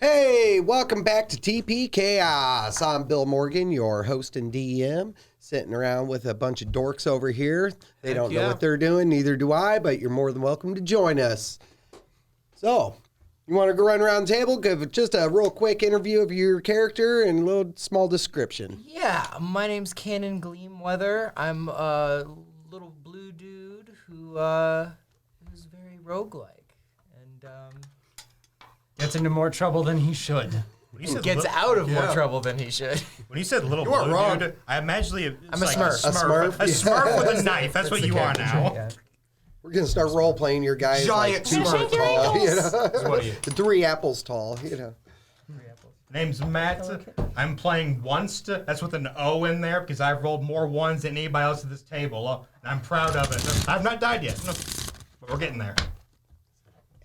Hey, welcome back to TPKhaos. I'm Bill Morgan, your host and DM, sitting around with a bunch of dorks over here. They don't know what they're doing, neither do I, but you're more than welcome to join us. So, you want to go run around the table, give just a real quick interview of your character and a little small description. Yeah, my name's Cannon Gleamweather. I'm a little blue dude who's very roguelike. And, gets into more trouble than he should. Gets out of more trouble than he should. When you said little blue dude, I imagine I'm a Smurf. A Smurf with a knife. That's what you are now. Yeah. We're going to start role-playing your guys Giant like 2 foot tall, you know? What are you? 3 apples tall, you know. Name's Matt. I'm playing once. That's with an O in there because I've rolled more ones than anybody else at this table. And I'm proud of it. I've not died yet, but we're getting there.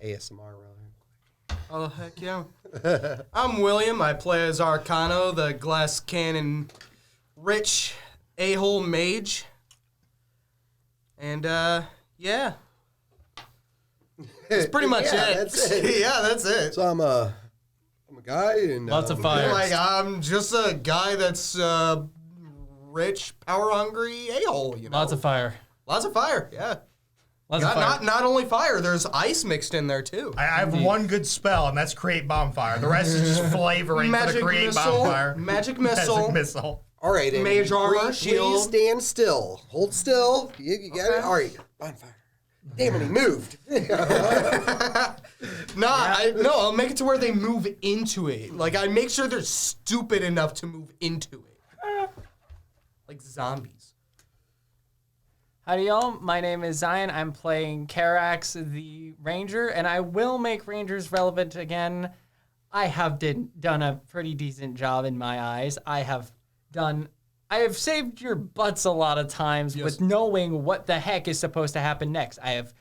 ASMR, rather. Oh, heck yeah. I'm William. I play as Arcano, the glass cannon rich a-hole mage. And, yeah. That's pretty much it. That's it. Yeah, that's it. So I'm a guy and Lots of fires. Like, I'm just a guy that's rich, power-hungry a-hole, you know? Lots of fire. Lots of fire, yeah. Lots of fire. Not only fire, there's ice mixed in there, too. I have one good spell, and that's create bonfire. The rest is just flavoring for the create bonfire. Magic missile. Magic missile. all right, and Mage armor, please shield. stand still. Hold still. You got it? All right, bonfire. Damn it, he moved. I'll make it to where they move into it. Like, I make sure they're stupid enough to move into it. Like zombies. Howdy, y'all. My name is Zion. I'm playing Karax, the Ranger, and I will make Rangers relevant again. I have done a pretty decent job in my eyes. I have saved your butts a lot of times with knowing what the heck is supposed to happen next. I have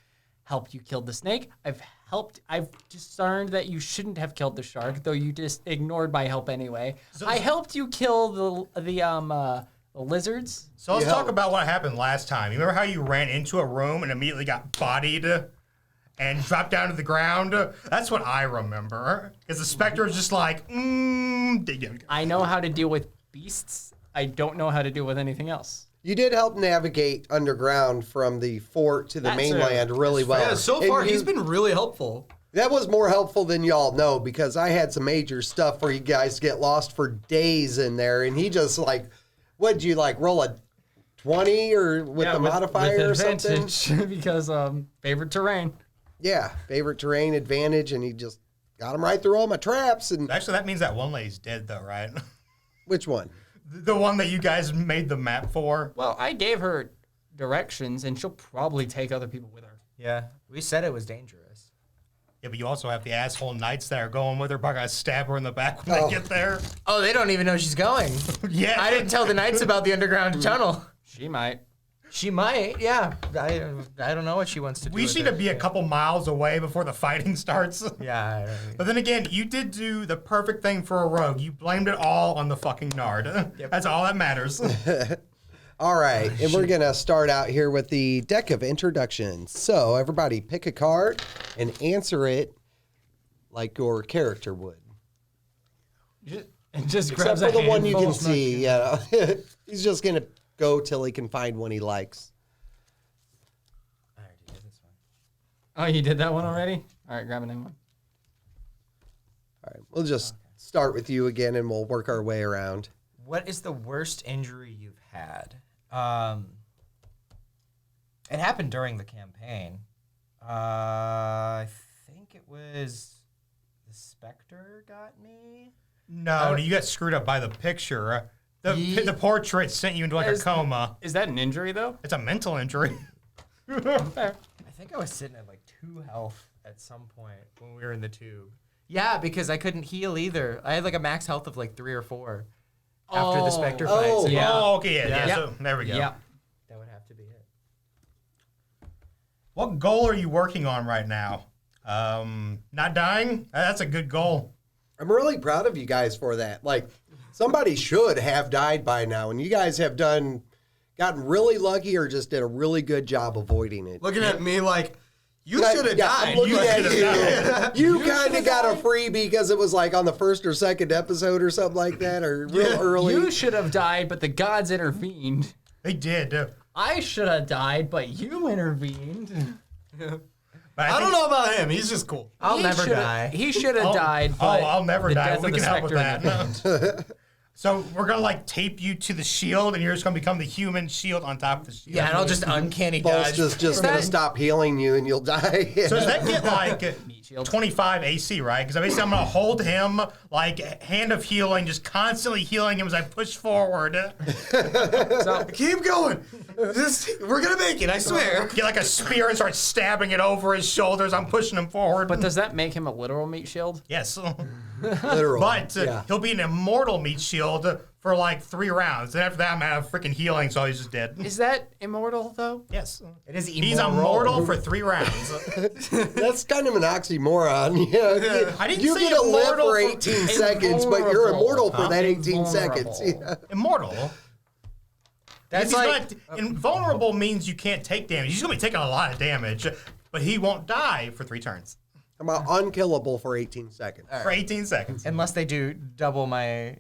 helped you kill the snake. I've discerned that you shouldn't have killed the shark, though you just ignored my help anyway. I helped you kill the lizards. So let's talk about what happened last time. You remember how you ran into a room and immediately got bodied and dropped down to the ground? That's what I remember. Because the specter was just like, I know how to deal with beasts. I don't know how to deal with anything else. You did help navigate underground from the fort to the mainland really well. Yeah, so far he's been really helpful. That was more helpful than y'all know because I had some major stuff where you guys get lost for days in there, and he just like, what'd you like roll a 20 or with the modifier or something? Because favorite terrain. Yeah, favorite terrain advantage, and he just got him right through all my traps. And Actually, that means that one lady's dead, though, right? which one? The one that you guys made the map for? Well, I gave her directions, and she'll probably take other people with her. Yeah, we said it was dangerous. Yeah, but you also have the asshole knights that are going with her. Probably gonna stab her in the back when they get there. Oh, they don't even know she's going. Yeah. I didn't tell the knights about the underground tunnel. She might. She might, yeah. I don't know what she wants to do. We just need to be a couple miles away before the fighting starts. Yeah. But then again, you did do the perfect thing for a rogue. You blamed it all on the fucking Nard. That's all that matters. All right, and we're going to start out here with the deck of introductions. So everybody pick a card and answer it like your character would. And just Except grabs for a the one you handful. can see. Yeah. He's just going to go till he can find one he likes. I already did this one. Oh, you did that one already? All right, grab a new one. All right, we'll just start with you again and we'll work our way around. What is the worst injury you've had? It happened during the campaign. I think it was the Spectre got me. No, you got screwed up by the picture. The portrait sent you into like a coma. Is that an injury, though? It's a mental injury. Fair. I think I was sitting at like 2 health at some point when we were in the tube. Yeah, because I couldn't heal either. I had like a max health of like 3 or 4 after the Spectre fight. So Oh, okay, yeah. So there we go. Yeah. that would have to be it. What goal are you working on right now? Not dying? That's a good goal. I'm really proud of you guys for that. Like, somebody should have died by now, and you guys have gotten really lucky or just did a really good job avoiding it. Looking at me like, You should have I'm died. looking You at you. You kind of got a freebie because it was like on the first or second episode or something like that, or real early. You should have died, but the gods intervened. They did. I should have died, but you intervened. But I don't know about him. He's just cool. I'll He never shoulda- die. He should have died, but I'll never the die. death We of the can help with specter that. intervened. So we're gonna like tape you to the shield, and you're just gonna become the human shield on top of the shield. Yeah, and I'll just uncanny Bolt's dodge. just going to stop healing you and you'll die. So does that get like shield. 25 AC, right? Because basically I'm gonna hold him like hand of healing, just constantly healing him as I push forward. Keep going. We're gonna make it. I swear. Get like a spear and start stabbing it over his shoulders. I'm pushing him forward. But does that make him a literal meat shield? yes. Literally. But yeah. he'll be an immortal meat shield for like 3 rounds. And after that, I'm gonna have freaking healing, so he's just dead. Is that immortal though? Yes. It is He's immortal for 3 rounds. That's kind of an oxymoron. Yeah. I didn't You say get to live immortal for 18 seconds, but you're immortal for that 18 Invulnerable. seconds. Yeah. Immortal. That's He's like invulnerable means you can't take damage. He's gonna be taking a lot of damage, but he won't die for 3 turns. I'm unkillable for 18 seconds. For 18 seconds. unless they do double my,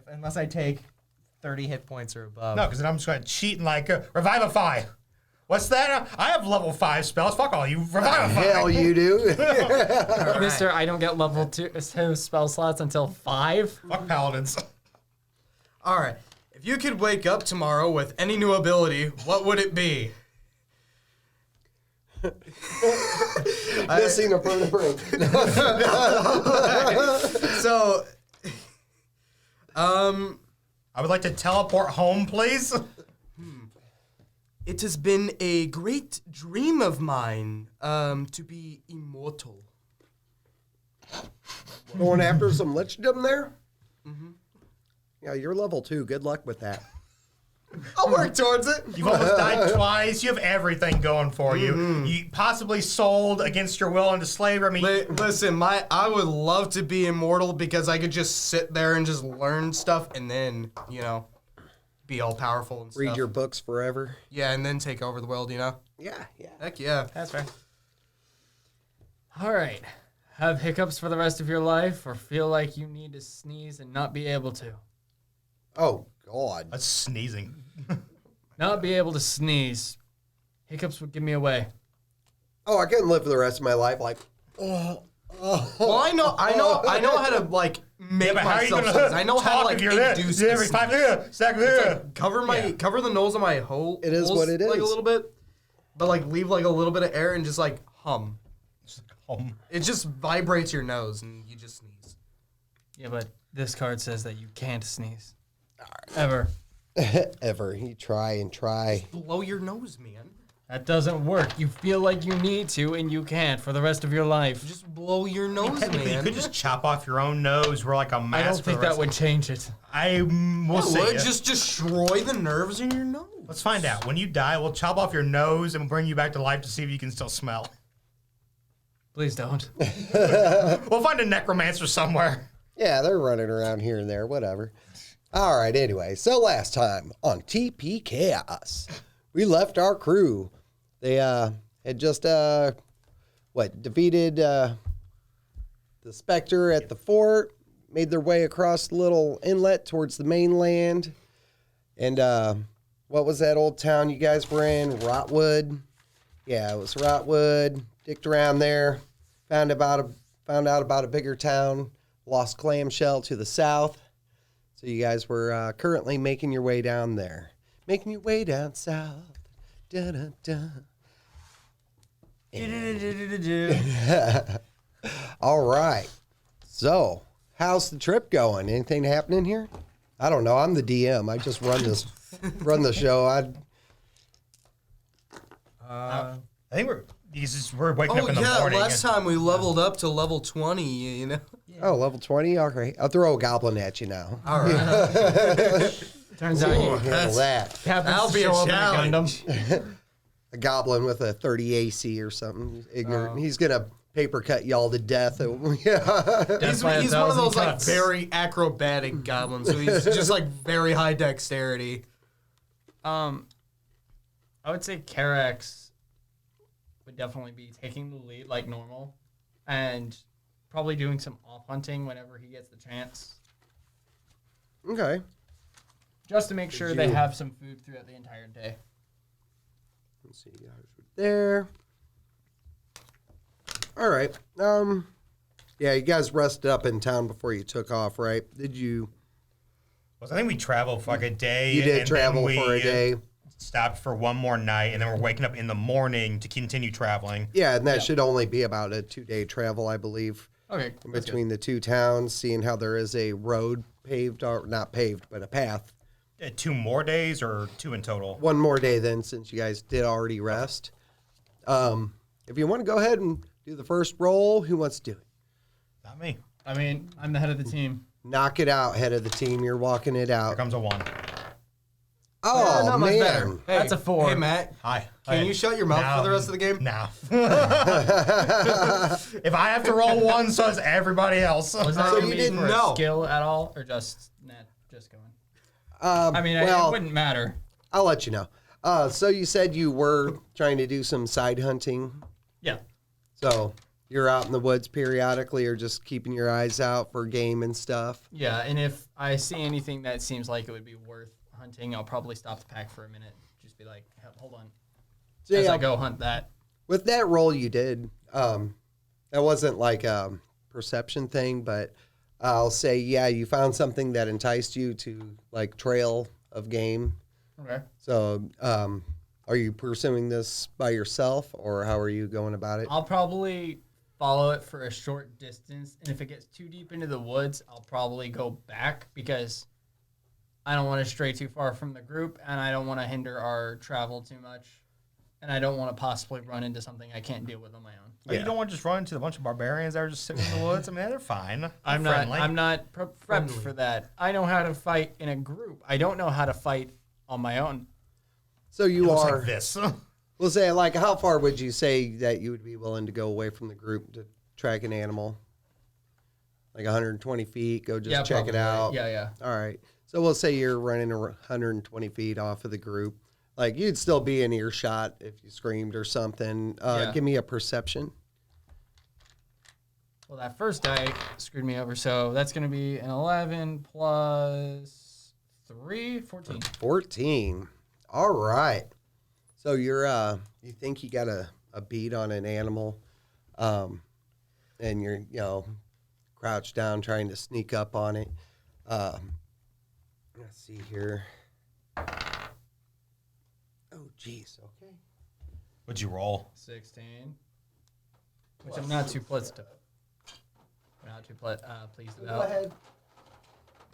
unless I take 30 hit points or above. No, because then I'm just gonna cheat and like revivify. What's that? I have level 5 spells. Fuck all you. Revivify. Hell, you do. Mister, I don't get level 2 spell slots until 5. Fuck paladins. All right. If you could wake up tomorrow with any new ability, what would it be? Missing a vertebrae. So, I would like to teleport home, please. it has been a great dream of mine to be immortal. Going after some lichdom there? Mm-hmm. Yeah, you're level 2. Good luck with that. I'll work towards it. You've almost died twice. You have everything going for you. You possibly sold against your will into slavery. I mean, Listen, I would love to be immortal because I could just sit there and just learn stuff and then, be all powerful and stuff. Read your books forever. Yeah, and then take over the world, Yeah. Heck yeah. That's right. All right. Have hiccups for the rest of your life or feel like you need to sneeze and not be able to? Oh, God. that's sneezing. Not be able to sneeze. Hiccups would give me away. Oh, I couldn't live for the rest of my life like, Well, I know how to like make But how are you myself gonna sneeze. I know how to talk like if you're there? induce Yeah, a every sneeze. 5 seconds. Cover the nose of my hole. It is holes, what it like a is. little bit, but like leave like a little bit of air and just like hum. Home. It just vibrates your nose and you just sneeze. Yeah, but this card says that you can't sneeze. Ever. ever. You try and try. Blow your nose, man. That doesn't work. You feel like you need to and you can't for the rest of your life. Just blow your nose, Technically, you man. could just chop off your own nose. We're like a mask. I don't think that would change it. I will It see. would just destroy the nerves in your nose. Let's find out. When you die, we'll chop off your nose and we'll bring you back to life to see if you can still smell. Please don't. We'll find a necromancer somewhere. Yeah, they're running around here and there, whatever. All right, anyway. So last time on TPKhaos, we left our crew. They had just, defeated the Spectre at the fort, made their way across the little inlet towards the mainland. And what was that old town you guys were in? Rotwood? Yeah, it was Rotwood. Dicked around there, found out about a bigger town, Lost Clamshell to the south. So you guys were currently making your way down there. Making your way down south. Dun-dun-dun. All right. So, how's the trip going? Anything happening here? I don't know. I'm the DM. I just run the show. I think we're waking up in the morning. last time we leveled up to level 20, you know? Oh, level 20? Okay. I'll throw a goblin at you now. All right. Turns out you Handle that. happens That'll to be a show up in challenge. Gundam. A goblin with a 30 AC or something. Ignorant. He's going to paper cut y'all to death. Yeah. He's by a one of those like cuts. very acrobatic goblins, so he's just like very high dexterity. I would say Karax would definitely be taking the lead like normal, and probably doing some off hunting whenever he gets the chance, Okay. just to make sure they have some food throughout the entire day. Let's see, you guys were there. All right. Yeah, you guys rested up in town before you took off, right? Did you? I think we traveled for like a day. You did and travel then for a day. Stopped for one more night, and then we're waking up in the morning to continue traveling. Yeah, and that should only be about a 2-day travel, I believe, Okay. in between the two towns, seeing how there is a road paved, or not paved, but a path. 2 more days or 2 in total? One more day then, since you guys did already rest. If you want to go ahead and do the first roll, who wants to do it? Not me. I mean, I'm the head of the team. Knock it out, head of the team. You're walking it Here out. comes a 1. Oh, not much man. better. Hey, That's a 4. Hey, Matt. Hi. Can you shut your mouth for the rest of the game? No. If I have to roll 1, so does everybody else. Was that So gonna you be didn't for know. a skill at all, or just going? I mean, well, it wouldn't matter. I'll let you know. So you said you were trying to do some side hunting. Yeah. So you're out in the woods periodically or just keeping your eyes out for game and stuff? Yeah, and if I see anything that seems like it would be worth hunting, I'll probably stop the pack for a minute. Just be like, hold on. So, As yeah, I go hunt that. with that roll you did, that wasn't like a perception thing, but I'll say, yeah, you found something that enticed you to like trail of game. Okay. So are you pursuing this by yourself or how are you going about it? I'll probably follow it for a short distance, and if it gets too deep into the woods, I'll probably go back because I don't want to stray too far from the group, and I don't want to hinder our travel too much, and I don't want to possibly run into something I can't deal with on my own. Yeah. You don't want to just run into a bunch of barbarians that are just sitting in the woods. I mean, they're fine. They're I'm friendly. not prepped for that. I know how to fight in a group. I don't know how to fight on my own. So you It looks are, like this. we'll say, like, how far would you say that you would be willing to go away from the group to track an animal? Like 120 feet, go just check it probably. out. Yeah. All right. So we'll say you're running 120 feet off of the group. Like, you'd still be in earshot if you screamed or something. Yeah. Give me a perception. Well, that first die screwed me over, so that's going to be an 11 plus 3, 14. 14. All right. So you're you think you got a beat on an animal, and you're crouched down trying to sneak up on it. Let's see here. Oh, geez. Okay. What'd you roll? 16. Which I'm not too pleased pleased Go about. ahead.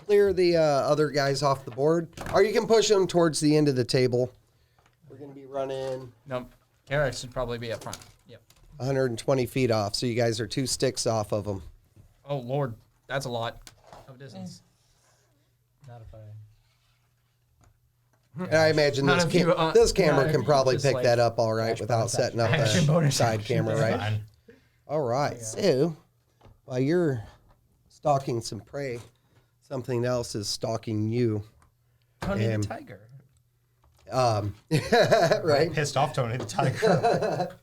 Clear the other guys off the board, or you can push them towards the end of the table. We're going to be running Nope. Karax should probably be up front. Yep. 120 feet off, so you guys are 2 sticks off of them. Oh, Lord. That's a lot of distance. Not if I. And I imagine Not this, if you, this not camera if can you probably just, pick like, that up all right without setting up action a bonus side action. camera, right? Fine. All right. So while you're stalking some prey, something else is stalking you. Tony the And- Tiger. Right? Pissed off Tony the Tiger.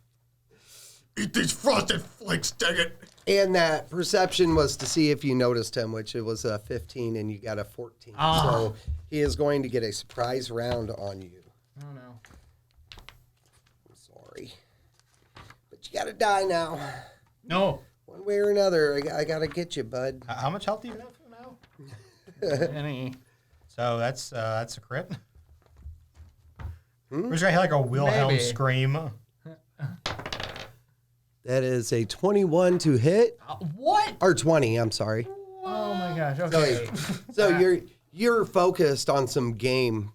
Eat these frosted flakes, dang it. And that perception was to see if you noticed him, which it was a 15 and you got a 14. So he is going to get a surprise round on you. Oh, no. I'm sorry. But you got to die now. No. One way or another, I got to get you, bud. How much health do you have now? Any. So that's a crit. We're gonna hear like a Wilhelm Maybe. scream. That is a 21 to hit. What? Or 20, I'm sorry. Oh, my gosh. Okay. So you're focused on some game,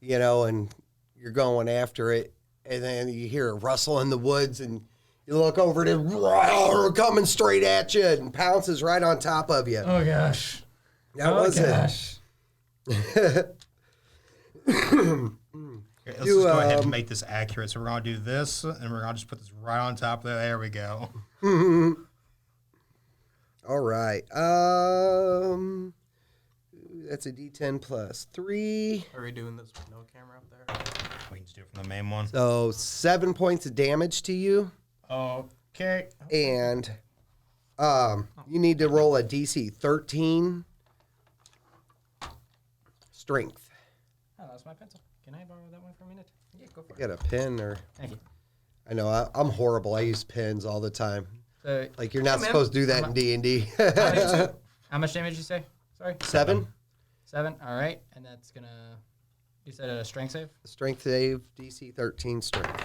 and you're going after it, and then you hear a rustle in the woods, and you look over to coming straight at you and pounces right on top of you. Oh, gosh. That was gosh. Here, let's just go ahead and make this accurate. So we're gonna do this, and we're gonna just put this right on top there. There we go. All right. That's a D10 plus 3. Are we doing this with no camera up there? We can just do it from the main one. So 7 points of damage to you, Okay. and you need to roll a DC 13 strength. Oh, that's my pencil. Can I borrow that one for a minute? Yeah, go for it. Get a pen or Thank you. I know I'm horrible. I use pens all the time. So, Like you're not man. supposed to do that in D&D. how much damage did you say? Sorry. 7 7. All right, and that's gonna. You said a strength save. strength save, DC 13 strength.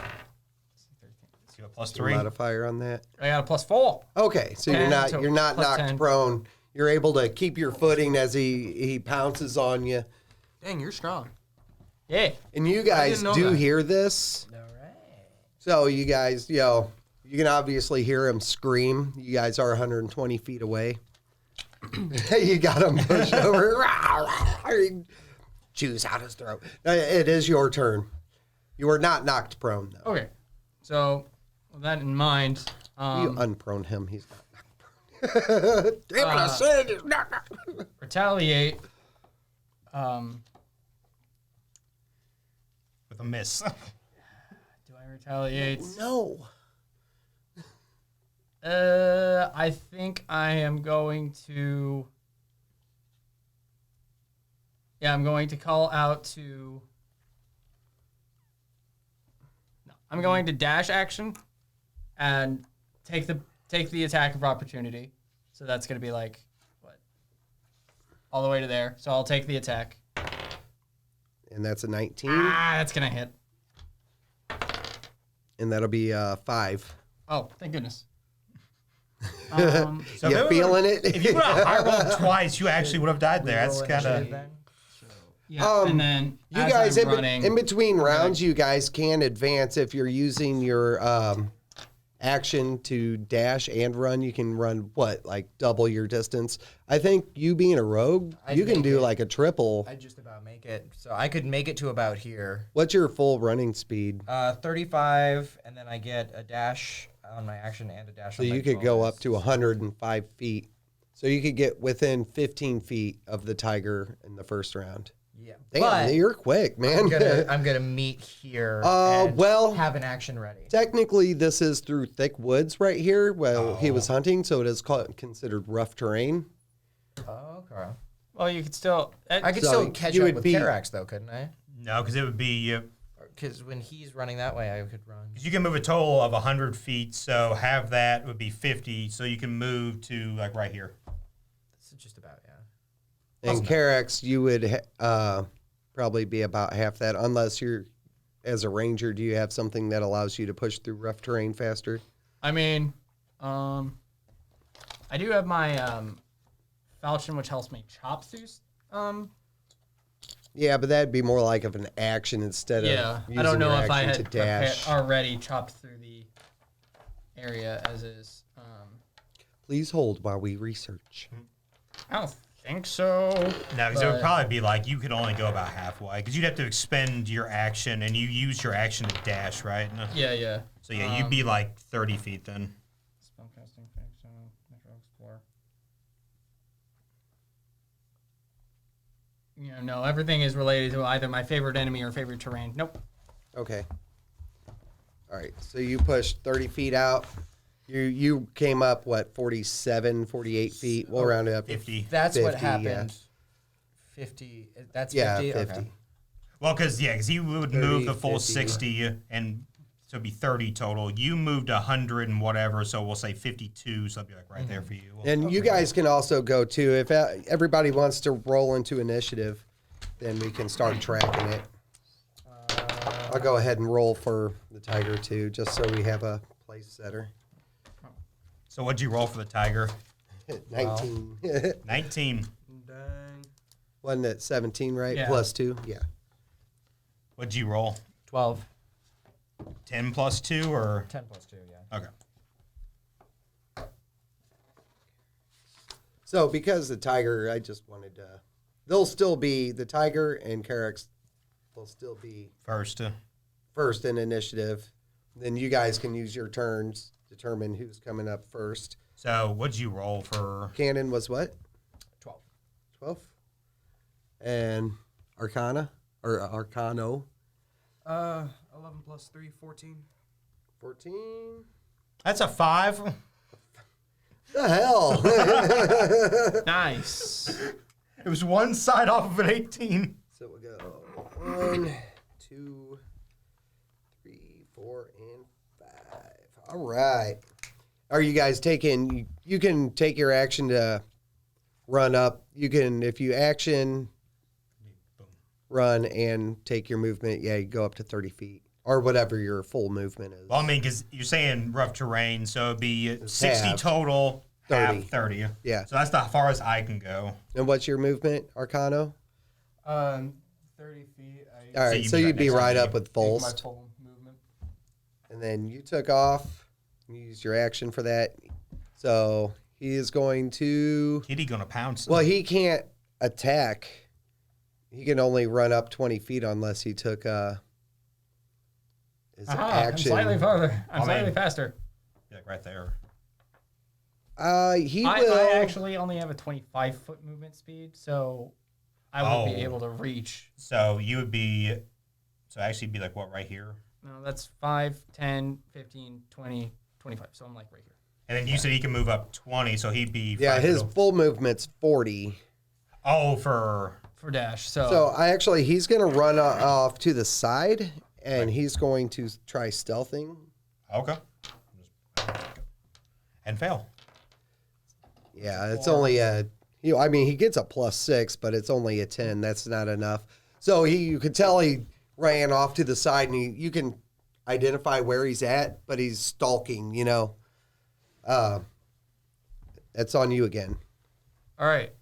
So you have +3. Modifier on that. I got a +4. Okay, so 10, you're not plus knocked 10. prone. You're able to keep your footing as he pounces on you. Dang, you're strong. Yeah. And you guys know do that. hear this. All right. So you guys, you can obviously hear him scream. You guys are 120 feet away. You got him pushed over. Chews out his throat. It is your turn. You are not knocked prone, though. Okay. So, with that in mind, You unprone him. He's not knocked prone. Damn it, I said he's not knocked prone. retaliate. With a miss. Do I retaliate? No. I think I am going to. Yeah, I'm going to call out to. No, I'm going to dash action, and take the attack of opportunity. So that's going to be like what? All the way to there. So I'll take the attack. And that's a 19. That's gonna hit. And that'll be 5. Oh, thank goodness. So You feeling it? If you would have high rolled twice, you actually would have died there. That's Roll kind initiative of. then. Yeah, and then You as guys, I'm running, in between rounds, you guys can advance if you're using your action to dash and run. You can run like double your distance. I think you being a rogue, I'd you can make do it. like a triple. I just about make it. So I could make it to about here. What's your full running speed? 35, and then I get a dash on my action and a dash So on my you could go bonus. up to 105 feet. So you could get within 15 feet of the tiger in the first round. Yeah. Damn, But you're quick, man. I'm gonna meet here. well- have an action ready. Technically, this is through thick woods right here. Well, he was hunting, so it is considered rough terrain. Oh, okay. well, you could still. I could So still catch you up would with be- Karax though, couldn't I? No, because it would be. Because when he's running that way, I could run. Because you can move a total of 100 feet, so half that would be 50, so you can move to like right here. This is just about yeah. And Karax, you would probably be about half that, unless you're, as a ranger, do you have something that allows you to push through rough terrain faster? I mean, I do have my falchion, which helps me chop through. Yeah, but that'd be more like of an action instead Yeah, of using I don't know your if I action had to prepared, dash. already chopped through the area as is. Please hold while we research. I don't think so. No, because it would But- probably be like you could only go about halfway, because you'd have to expend your action, and you use your action to dash, right? No. Yeah, yeah. So yeah, you'd be like 30 feet then. Spellcasting, fix, natural explore. You know, no, everything is related to either my favorite enemy or favorite terrain. Nope. Okay. All right, so you pushed 30 feet out. You came up, what, 47, 48 feet? We'll round it up to 50. That's 50, what yeah. happened. 50. That's 50. Yeah, Okay. 50. Well, because you would 30, move the full 50. 60, and so it'd be 30 total. You moved 100 and whatever, so we'll say 52, so it'd be like right there for you. Well, And you guys can also go too. If everybody wants to roll into initiative, then we can start tracking it. I'll go ahead and roll for the tiger too, just so we have a place setter. so what'd you roll for the tiger? 19. 19. Dang. Wasn't it 17, right? Yeah. Plus 2? Yeah. What'd you roll? 12. 10 plus 2 or? 10 plus 2, yeah. Okay. So because the tiger, I just wanted to, they'll still be, the tiger and Karax will still be First. first in initiative. Then you guys can use your turns, determine who's coming up first. So what'd you roll for? Cannon was what? 12. 12? And Arcana? Or Arcano? 11 plus 3, 14. 14. That's a 5. The hell? Nice. It was one side off of an 18. So we'll go 1, 2, 3, 4, and 5. All right. Are you guys taking? You can take your action to run up. You can, if you action, run and take your movement. Yeah, you go up to 30 feet or whatever your full movement is. Well, I mean, because you're saying rough terrain, so it'd be 60 half. total, 30. half 30. Yeah. So that's the far as I can go. And what's your movement, Arcano? 30 feet. All right, so you'd be right up with My Volst. full movement. And then you took off. You used your action for that. So he is going to. Kitty gonna pounce. Well, he can't attack. He can only run up 20 feet unless he took his action. I'm slightly farther. I'm I slightly mean- faster. Yeah, right there. He I will. actually only have a 25-foot movement speed, so I would be Oh. able to reach. So you would be, so actually it'd be like what, right here? No, that's 5, 10, 15, 20, 25. So I'm like right here. And then you said he can move up 20, so he'd be. Yeah, 5 his foot- full movement's 40. Oh, for. For dash. So, So he's going to run off to the side, and he's going to try stealthing. Okay. And fail. Yeah, it's only he gets a +6, but it's only a 10. That's not enough. So you could tell he ran off to the side, and you can identify where he's at, but he's stalking, That's on you again. all right.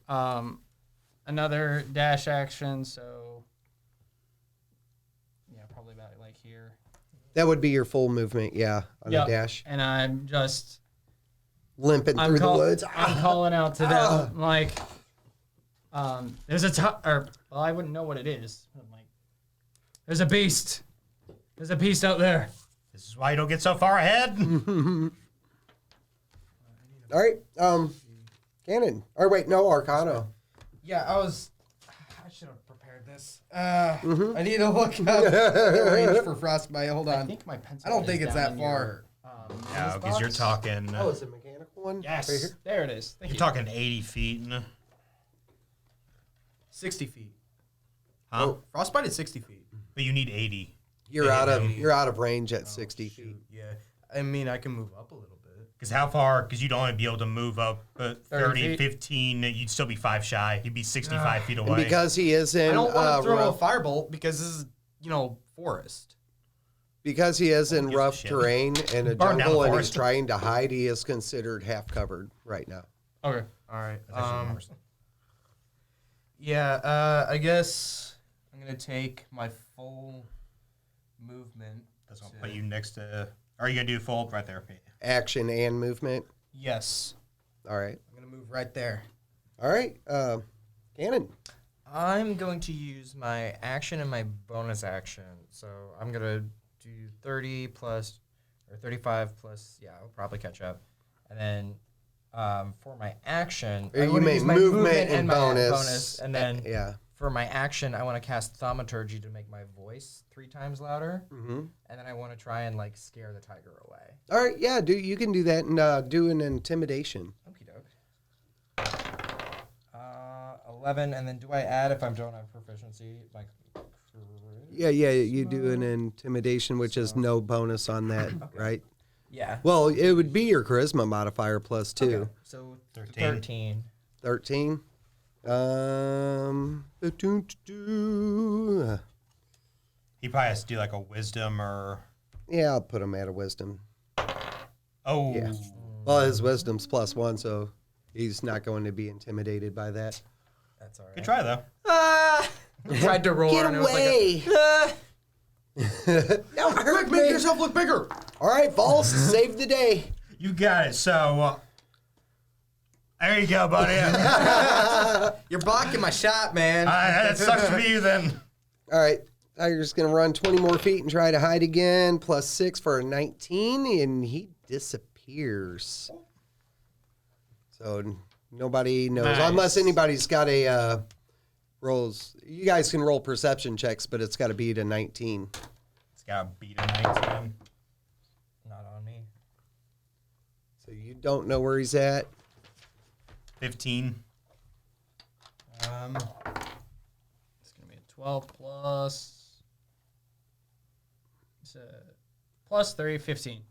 Another dash action. So, yeah, probably about like here. That would be your full movement, yeah, on Yep. a dash. And I'm just. Limping through the woods. I'm calling out to them like, there's well, I wouldn't know what it is. I'm like, there's a beast. There's a beast out there. This is why you don't get so far ahead. All right, Cannon. Or wait, no, Arcano. Yeah, I should have prepared this. I need to look up the range for frostbite. Hold I on. think my pencil. I don't think is it's down that in far. your, Yeah, notice because you're box. talking. Oh, is it a mechanical one? Yes, Right here? there it is. Thank You're you. talking 80 feet. 60 feet. Huh? Oh, frostbite is 60 feet. But you need 80. You're out of range at 60 feet. Shoot, yeah. I mean, I can move up a little bit. Because how far? Because you'd only be able to move up 30, 30 feet. 15. You'd still be 5 shy. You'd be 65 feet away. And because he is in I don't want to throw a rough, firebolt because this is, forest. because he is in gives a rough shit? terrain and a Burn down jungle the and he's forest. trying to hide, he is considered half covered right now. Okay. All right. That's actually worse. Yeah, I guess I'm going to take my full movement. That's going to put you next to. Are you going to do full right there? Action and movement. Yes. All right. I'm going to move right there. All right. Cannon. I'm going to use my action and my bonus action. So I'm going to do 30 plus, or 35 plus, yeah, I'll probably catch up. And then for my action, Or I you wanna made use my movement and my bonus. And then Yeah. for my action, I want to cast Thaumaturgy to make my voice 3 times louder. Mm-hmm. And then I want to try and scare the tiger away. All right. Yeah. You can do that and do an intimidation. Okie doke. 11, and then do I add if I don't have proficiency? Yeah. You do an intimidation, which is no bonus on that, right? Yeah. Well, it would be your charisma modifier plus 2. Okay. So 13. 13. He probably has to do like a wisdom or. Yeah, I'll put him at a wisdom. Oh. Yeah. Well, his wisdom's +1, so he's not going to be intimidated by that. That's all right. Good try, though. Tried to roll Get and away! No, quick, make yourself look bigger. All right, False, save the day. You got it. So. There you go, buddy. You're blocking my shot, man. That sucks for you then. All right, Tiger's going to run 20 more feet and try to hide again. +6 for a 19, and he disappears. So nobody knows. Nice. Unless anybody's got a rolls. You guys can roll perception checks, but it's got to beat a 19. Just got beat a 19. Not on me. So you don't know where he's at. 15. It's gonna be a 12 plus. It's a plus 3, 15.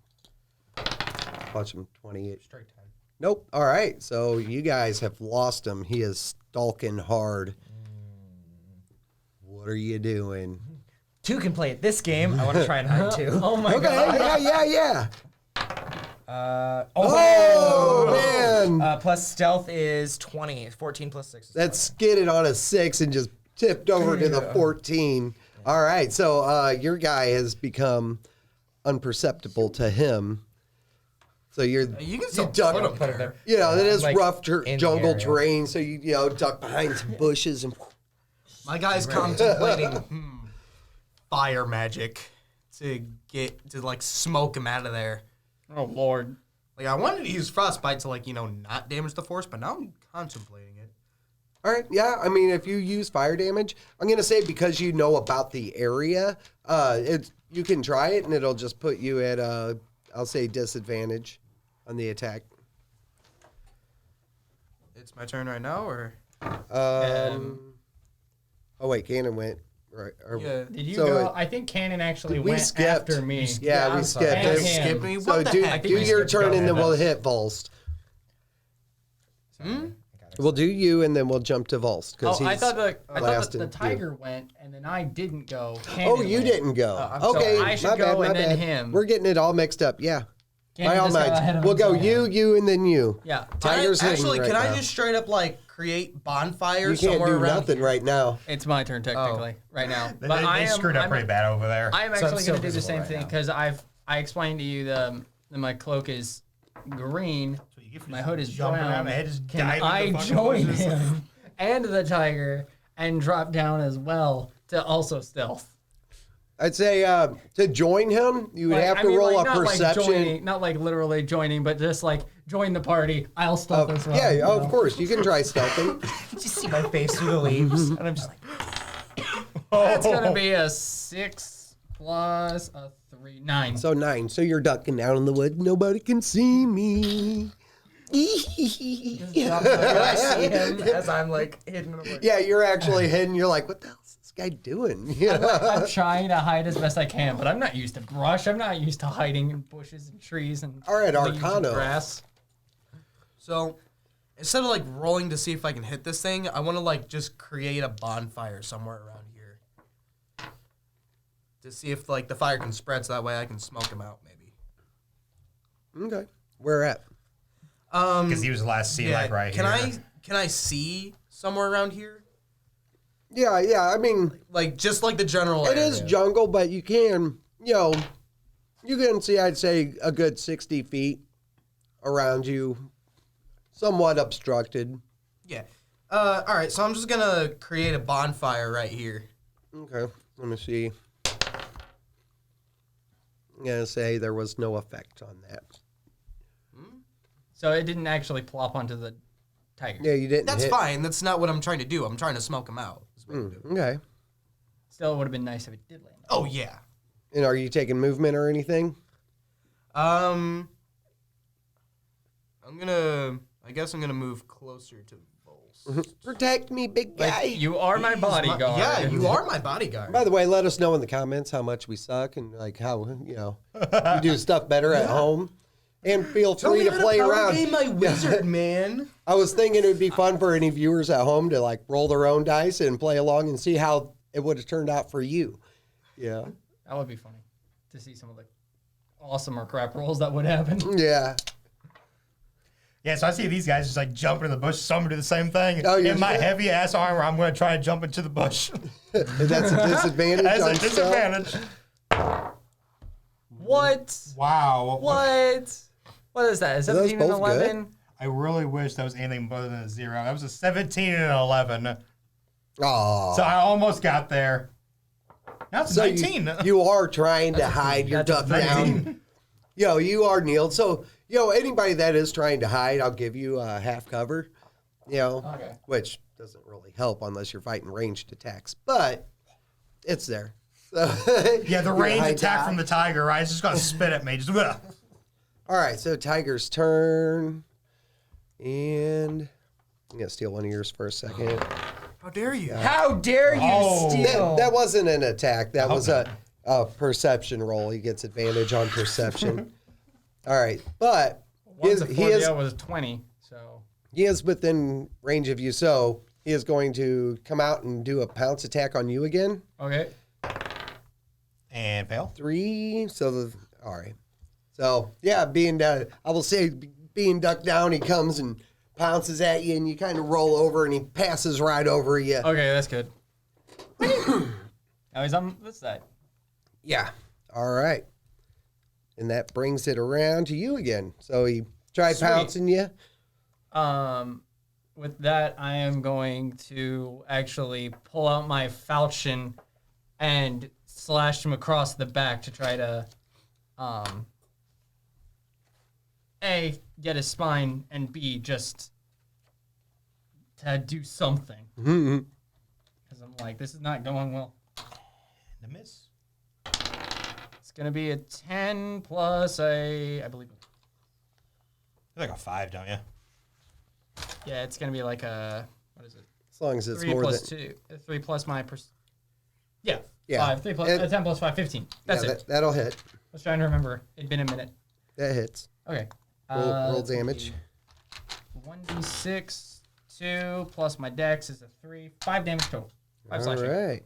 Watch him 28. Straight 10. Nope. All right. So you guys have lost him. He is stalking hard. What are you doing? 2 can play at this game. I want to try and hide 2. Oh my Okay. god. Yeah. Oh, Man. plus stealth is 20. 14 plus 6 is That skidded on a 6 and just tipped over to the 14. All right. So your guy has become unperceptible to him. So You can still duck. put him there. You know, that is Like, rough in the jungle area. terrain. So you duck behind some bushes and. My guy's contemplating fire magic to like smoke him out of there. Oh lord. Like I wanted to use frostbite to like not damage the force, but now I'm contemplating it. All right, yeah. I mean, if you use fire damage, I'm gonna say because you know about the area, you can try it, and it'll just put you at I'll say disadvantage on the attack. It's my turn right now, or Oh wait, Cannon went right. yeah. Did you So, go? I think Cannon actually we went skipped. after me. Yeah, we I'm sorry. skipped And it. him. Skip me. So What the do heck? think we your skipped turn, and then ahead. we'll hit Volst. We'll do you, and then we'll jump to Volst because Oh, I thought last the in tiger went, and then I didn't go. Oh, Cannon you went. didn't go. so Okay, I should my go bad, and my then bad. him. We're getting it all mixed up. Yeah. Cannon By all just got ahead means, of we'll go himself. you, and then you. Yeah. Tiger's hidden actually, right can I now. just straight up like create bonfire You can't somewhere do around nothing here? right now. It's my turn technically right now. They, But they screwed up I'm, pretty bad over there. I am So I'm actually still going to do the visible same right thing now. because I explained to you that my cloak is green. So you get for My just hood is jumping brown. around the head, just Can diving I in the fucking join bushes. him and the tiger and drop down as well to also stealth? I'd say to join him, you would have to roll a perception. not like literally joining, but just like join the party. I'll stealth as well. Yeah, you of know? course. You can try stealthing. You see my face through the leaves, and I'm just like, That's gonna be a 6 plus a 3, 9. So 9. So you're ducking down in the wood. Nobody can see me. I see him as I'm like hidden in the woods. Yeah, you're actually hidden. You're like, what the hell is this guy doing? I'm trying to hide as best I can, but I'm not used to brush. I'm not used to hiding in bushes and trees and All right, leaves and Arcano. grass. So instead of like rolling to see if I can hit this thing, I want to like just create a bonfire somewhere around here to see if like the fire can spread, so that way I can smoke him out maybe. Okay. Where at? Because he was last seen like right can here. Can I see somewhere around here? Yeah. I mean, Like just like the general it area. is jungle, but you can, you can see, I'd say, a good 60 feet around you, somewhat obstructed. Yeah. All right, so I'm just gonna create a bonfire right here. Okay. Let me see. I'm going to say there was no effect on that. So it didn't actually plop onto the tiger. Yeah, you didn't That's hit. fine. That's not what I'm trying to do. I'm trying to smoke him out. is what I'm doing. Okay. Still, it would have been nice if it did land. Oh yeah. And are you taking movement or anything? I guess I'm gonna move closer to Volst. Protect me, big guy. You are my bodyguard. Yeah, you are my bodyguard. By the way, let us know in the comments how much we suck and like how you do stuff better at home. And feel free to play around. Game my wizard, man. I was thinking it would be fun for any viewers at home to like roll their own dice and play along and see how it would have turned out for you. Yeah. That would be funny to see some of the awesome or crap rolls that would happen. Yeah. Yeah, so I see these guys just like jumping in the bush. So I'm gonna do the same thing. Oh, you in my do? heavy ass armor, I'm gonna try to jump into the bush. That's a disadvantage. That's on a stealth. disadvantage. What? Wow. What? What is that? Is Are those 17 and both good? 11? I really wish that was anything better than a 0. That was a 17 and an 11. Aw. So I almost got there. Now it's a So 19. you are trying to hide your duck down. You are Neil. So, anybody that is trying to hide, I'll give you half cover, which doesn't really help unless you're fighting ranged attacks, but it's there. Yeah, the Your range high attack dive. from the tiger, right? It's just gonna spit at me. Just ugh. All right, so Tiger's turn. And I'm going to steal one of yours for a second. How dare you? How dare you Oh. steal? That wasn't an attack. That was Okay. a perception roll. He gets advantage on perception. All right, but One to he 4, is the other was 20. So he is within range of you, so he is going to come out and do a pounce attack on you again. okay. And fail. 3. All right. So yeah, I will say being ducked down, he comes and pounces at you, and you kind of roll over, and he passes right over you. Okay, that's good. Now he's on this side. Yeah. All right. And that brings it around to you again. So he tried Sweet. pouncing you. With that, I am going to actually pull out my falchion and slash him across the back to try to, A, get his spine, and B, just to do something. Mm-hmm. Because I'm like, this is not going well. And a miss. It's going to be a 10 plus I believe. Like a 5, don't you? Yeah, it's going to be like a, what is it? As long as it's 3 more plus than 2. 3 plus my, yeah. Yeah. 5. 3 plus, It- 10 plus 5, 15. That's it. That'll hit. I was trying to remember. It'd been a minute. That hits. Okay. Roll damage. 1d6, 2 plus my dex is a 3. 5 damage total. 5 All slashing. right.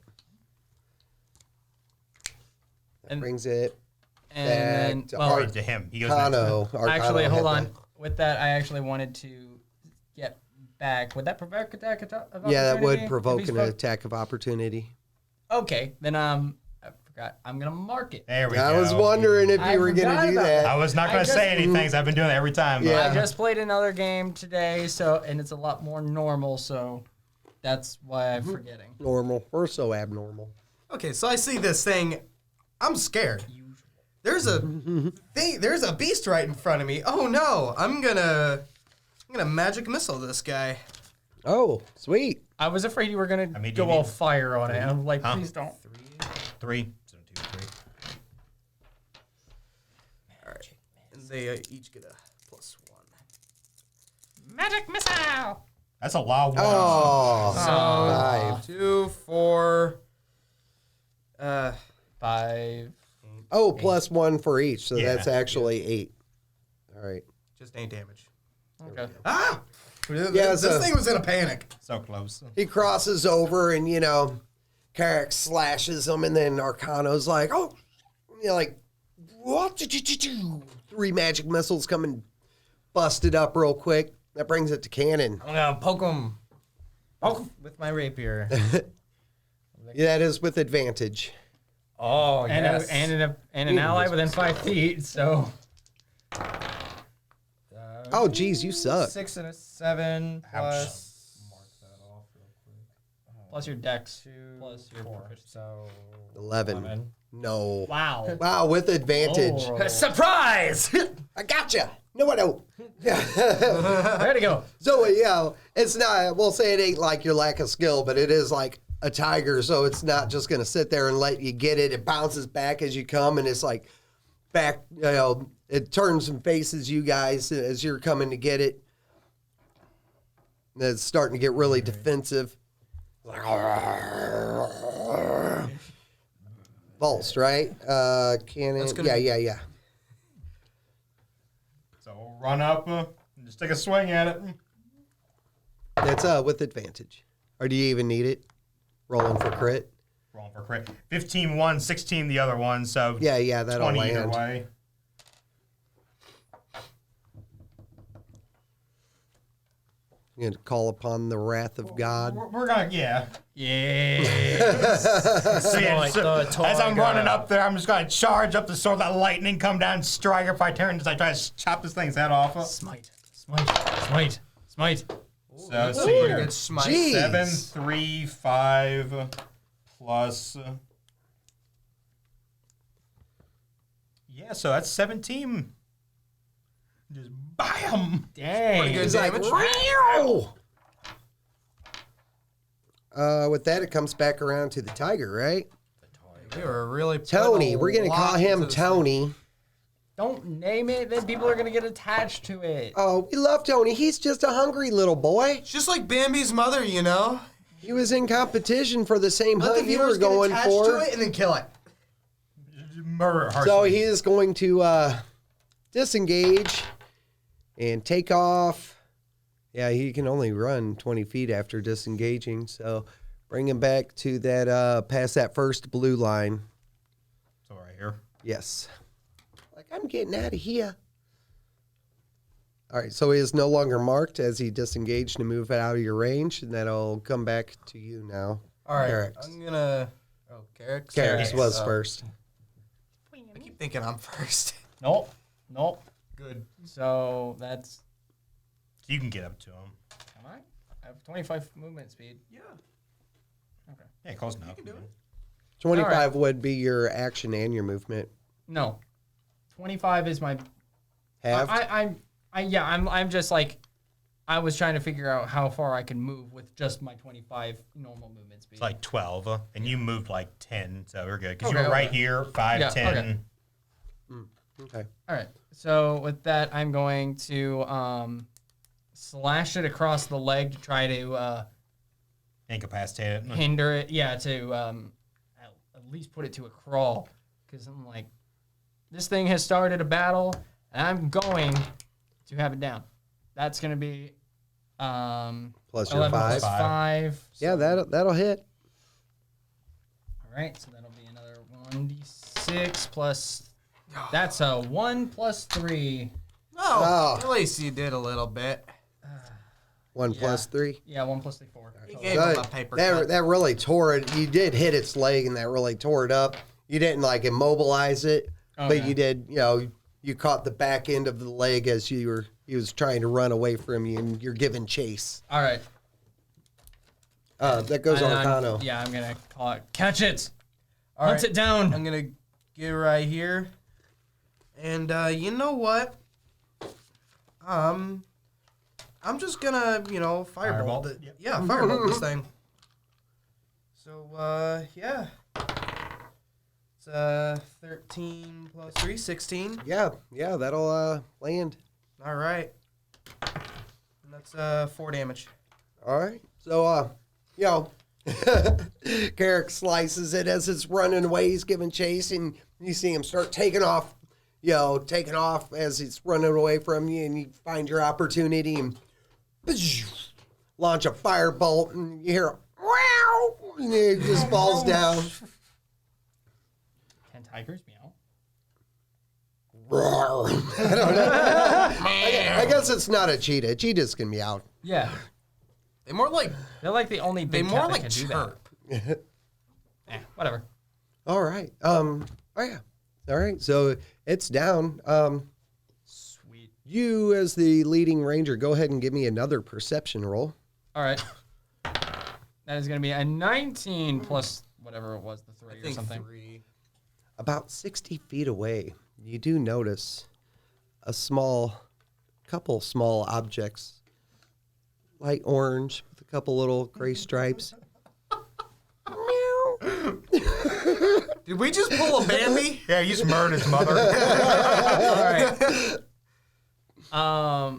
That And- brings it And back to well, Or to him. He goes next. Arcano. actually, Arcano hold had on. that. With that, I actually wanted to get back. Would that provoke attack of Yeah, that would opportunity? provoke If he's an attack of opportunity. Okay, then I forgot. I'm gonna mark it. There we go. I was wondering if I you were going forgot to do about that. I was not I going to just- say anything, so I've been doing that every time. but- Yeah. I just played another game today, and it's a lot more normal, so that's why I'm forgetting. Normal. We're so abnormal. Okay, so I see this thing. I'm scared. There's a thing. There's a beast right in front of me. Oh no! I'm gonna magic missile this guy. Oh, sweet. I was afraid you were gonna I mean, go you all need- fire on it. I'm like, Huh? please don't. 3. So 2, 3. All right, and they each get a +1. Magic missile. That's a lot of ones. Oh, So 5. 2, 4. 5. Oh, plus 1 for each. So Yeah. that's actually 8. All right. Just 8 damage. Okay. Ah! Yeah, This so- thing was in a panic. So close. He crosses over and, Carrick slashes him, and then Arcano's like, oh, like, what? 3 magic missiles coming busted up real quick. That brings it to Cannon. I'm gonna poke him. Poke with my rapier. Yeah, that is with advantage. Oh, And, yes. and an ally within 5 feet, so. Oh, geez, you suck. 6 and a 7 plus. Plus your dex. 2 Plus your 4. proficiency. So 11. No. Wow. Wow, with advantage. Oh. surprise! I gotcha. No, I don't. There to go. So, it's not, we'll say it ain't like your lack of skill, but it is like a tiger, so it's not just going to sit there and let you get it. It bounces back as you come, and it's like back, it turns and faces you guys as you're coming to get it. And it's starting to get really defensive. Pulsed, right? Cannon. That's gonna Yeah. So we'll run up and just take a swing at it. That's with advantage. Or do you even need it? Rolling for crit? Rolling for crit. 15 one, 16 the other one, so Yeah, that'll 20 either land. way. You're gonna call upon the wrath of God. We're gonna, yeah. Yeah. So, yeah, Like so the as I'm tiger. running up there, I'm just gonna charge up the sword, let lightning come down, strike her if I turn as I try to chop this thing's head off. Smite. Smite. So let's see Pretty here. good smite. Jeez. 7, 3, 5, plus. Yeah, so that's 17. Just bam! Dang. Pretty good He's like, damage. "Wow!" With that, it comes back around to the tiger, right? We were really Tony. putting a We're gonna call lot him into this thing. Tony. Don't name it, then people are gonna get attached to it. Oh, we love Tony. He's just a hungry little boy. It's just like Bambi's mother, you know. He was in competition for the same Let the hunt you were viewers get going attached for. to it and then kill it. Murder harshly. So he is going to disengage and take off. Yeah, he can only run 20 feet after disengaging. So bring him back to that, past that first blue line. So right here. Yes. Like, I'm getting out of here. All right, so he is no longer marked as he disengaged and move out of your range, and that'll come back to you now. All right, Carrick. I'm gonna. Oh, Carrick. Carrick was first. I keep thinking I'm first. Nope. Good. So that's. So you can get up to him. Am I? I have 25 movement speed. Yeah. Okay. Yeah, close enough. can do it. 25 would be your action and your movement. No. 25 is my. Halved? I'm just like. I was trying to figure out how far I can move with just my 25 normal movement speed. It's like 12, and you moved like 10, so we're good. Because Okay, you were right okay. here, 5, Yeah, 10. okay. Okay. All right. So with that, I'm going to slash it across the leg to try to Incapacitate it. hinder it. Yeah, to at least put it to a crawl. Because I'm like, this thing has started a battle, and I'm going to have it down. That's going to be Plus your 11 5. plus 5. Yeah, that'll hit. All right, so that'll be another 1d6 plus. That's a 1 plus 3. Oh, at least you did a little bit. 1 plus 3. Yeah, 1 plus 3, 4. You Total. gave him a paper cut. That really tore it. You did hit its leg, and that really tore it up. You didn't like immobilize it, but Okay. you did. You caught the back end of the leg as he was trying to run away from you, and you're giving chase. All right. That goes And on Kano. Yeah, I'm going to call it. Catch it. All Hunt right. it down. I'm gonna get right here, and you know what? I'm just gonna, firebolt Firebolt? it. Yep. Yeah, firebolt this thing. So yeah, it's 13 plus 3, 16. Yeah, that'll land. All right, and that's 4 damage. All right. So, Carrick slices it as it's running away. He's giving chase, and you see him start taking off as it's running away from you, and you find your opportunity and launch a firebolt, and you hear wow, and it just falls down. Can tigers meow? Roar. I don't know. I guess it's not a cheetah. Cheetahs can meow. Yeah. They're like the only they big more cat that like can do chirp. that. Whatever. All right. Oh yeah. All right. So it's down. Sweet. You, as the leading ranger, go ahead and give me another perception roll. All right. That is going to be a 19 plus whatever it was, the 3 I or think something. 3. About 60 feet away, you do notice a couple small objects, light orange with a couple little gray stripes. Did we just pull a Bambi? Yeah, you just murdered his mother. All right.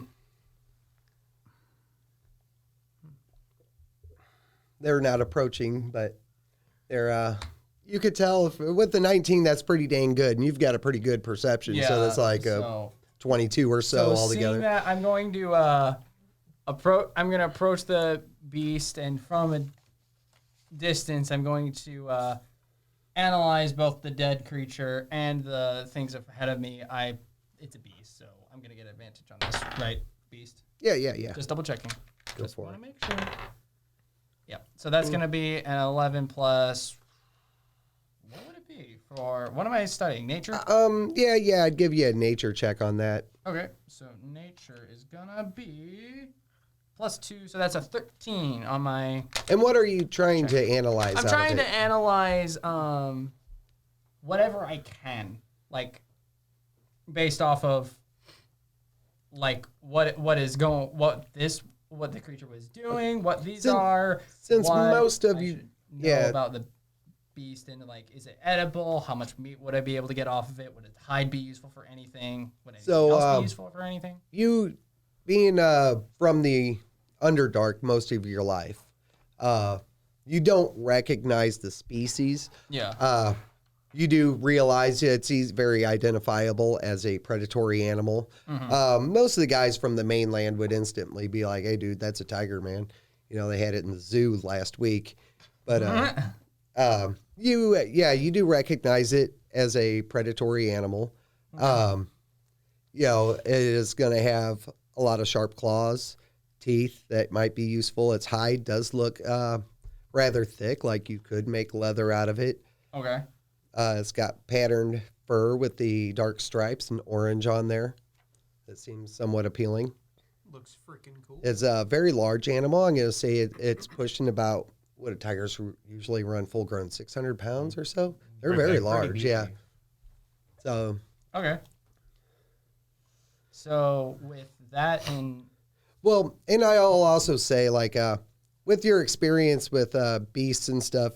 They're not approaching, but they're. You could tell with the 19, that's pretty dang good, and you've got a pretty good perception. So that's like a 22 or so altogether. Seeing that, I'm going to approach the beast, and from a distance, I'm going to analyze both the dead creature and the things ahead of me. It's a beast, so I'm going to get advantage on this, right? Beast. Yeah. Just double checking. Go Just for want it. to make sure. Yeah. So that's going to be an 11 plus. What would it be for? What am I studying? Nature? Yeah. I'd give you a nature check on that. Okay. So nature is going to be plus 2. So that's a 13 on my. And what are you trying to analyze? I'm trying to analyze whatever I can, like based off of like what the creature was doing, what these are. Since what most of I you- should know yeah. about the beast into like, is it edible? How much meat would I be able to get off of it? Would its hide be useful for anything? Would anything else be useful for anything? You being from the Underdark most of your life, you don't recognize the species. Yeah. You do realize it's very identifiable as a predatory animal. Most of the guys from the mainland would instantly be like, "Hey, dude, that's a tiger, man." You know, they had it in the zoo last week. But you do recognize it as a predatory animal. You know, it is going to have a lot of sharp claws, teeth that might be useful. Its hide does look rather thick, like you could make leather out of it. Okay. It's got patterned fur with the dark stripes and orange on there. That seems somewhat appealing. Looks freaking cool. It's a very large animal. I'm going to say it's pushing about what do tigers usually run full grown, 600 pounds or so. They're very large, yeah. So Okay. So with that in well, and I'll also say like with your experience with beasts and stuff,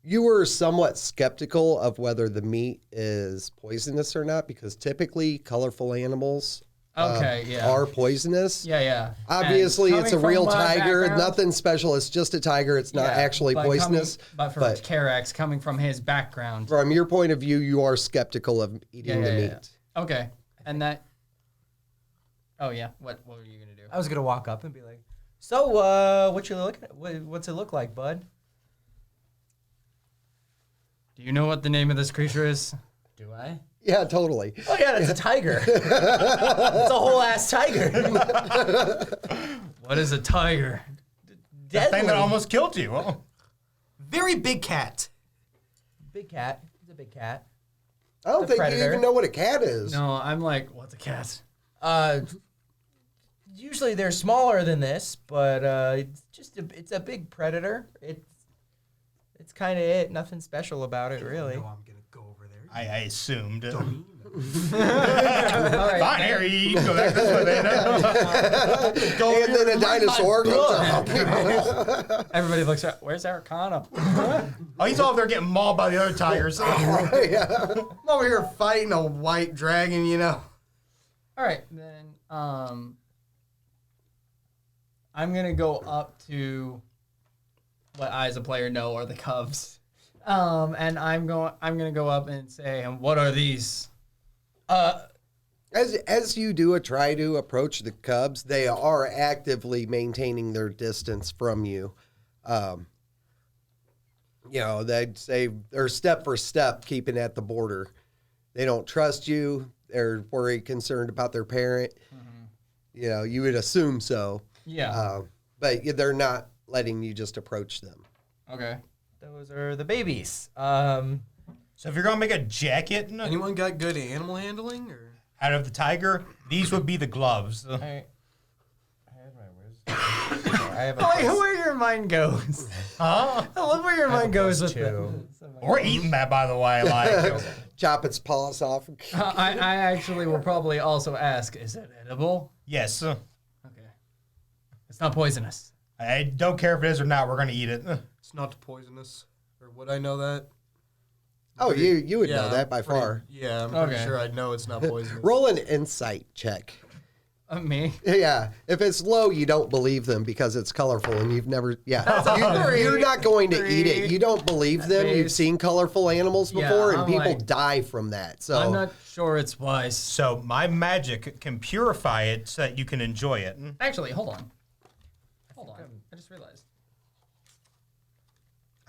you were somewhat skeptical of whether the meat is poisonous or not because typically colorful animals are poisonous. Yeah. Obviously, And it's a coming real from my tiger. background- Nothing special. It's just a tiger. It's not actually poisonous. But for Karax, coming from his background. From your point of view, you are skeptical of eating the meat. Okay. And that. Oh, yeah. What were you going to do? I was gonna walk up and be like, "So, what you looking at? What's it look like, bud?" Do you know what the name of this creature is? Do I? Yeah, totally. Oh yeah, that's a tiger. It's a whole ass tiger. What is a tiger? The thing that almost killed you. Oh. Very big cat. Big cat. It's a big cat. I don't think predator. you even know what a cat is. No, I'm like, what's a cat? Usually they're smaller than this, but it's a big predator. It's kind of it. Nothing special about it, really. No, I'm gonna go over there. I assumed. All right. Fine, here, you can go back this way then. Go And then a dinosaur goes up. Everybody looks at, where's Arcana? Oh, he's over there getting mauled by the other tigers. I'm over here fighting a white dragon, you know. All right, then I'm going to go up to what I as a player know are the cubs. And I'm going to go up and say, what are these? As you do try to approach the cubs, they are actively maintaining their distance from you. You know, they'd say they're step for step keeping at the border. They don't trust you. They're worried, concerned about their parent. You know, you would assume so. Yeah. But they're not letting you just approach them. Okay. Those are the babies. So if you're gonna make a jacket Anyone got good animal handling or? out of the tiger, these would be the gloves. I have my wisdom. I have I like where your mind goes. Huh? I love where your mind goes with +2. We're eating that, by the way. Like, Chop its paws off. I actually will probably also ask, is it edible? yes. Okay. It's not poisonous. I don't care if it is or not. We're gonna eat it. It's not poisonous. Or would I know that? Oh, you would know that by pretty- far. Yeah, I'm pretty Okay. sure I'd know it's not poisonous. Roll an insight check. Me? Yeah, if it's low, you don't believe them because it's colorful and you've never. Yeah, you're not going to eat it. You don't believe them. You've seen colorful animals Yeah, before, and I'm people like- die from that. So I'm not sure it's wise. So my magic can purify it so that you can enjoy it. Actually, hold on. I just realized.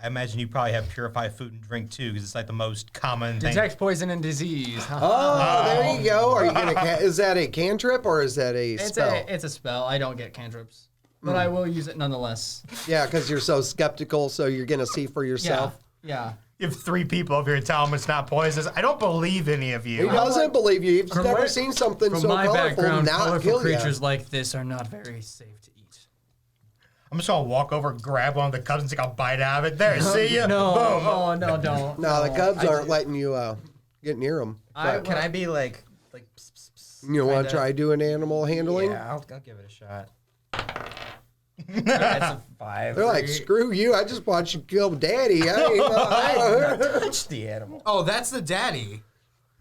I imagine you probably have purified food and drink too, because it's like the most common thing. Detect poison and disease. Oh, there you go. Are you gonna? Is that a cantrip or is that a spell? It's a spell. I don't get cantrips, but I will use it nonetheless. Yeah, because you're so skeptical, so you're gonna see for yourself. Yeah. You have 3 people over here telling them it's not poisonous. I don't believe any of He you. doesn't believe you. You've From never where- seen something From so my colorful background, not colorful kill you. creatures like this are not very safe to eat. I'm just gonna walk over, grab one of the cubs, and take a bite out of it. There, see ya. No, Boom. oh no, don't. No, the cubs aren't letting you get near them. Can I be like pss, pss, pss, You want kinda- to try doing animal handling? Yeah, I'll give it a shot. That's a 5. They're like, screw you. I just want you to kill daddy. I touched the animal. Oh, that's the daddy,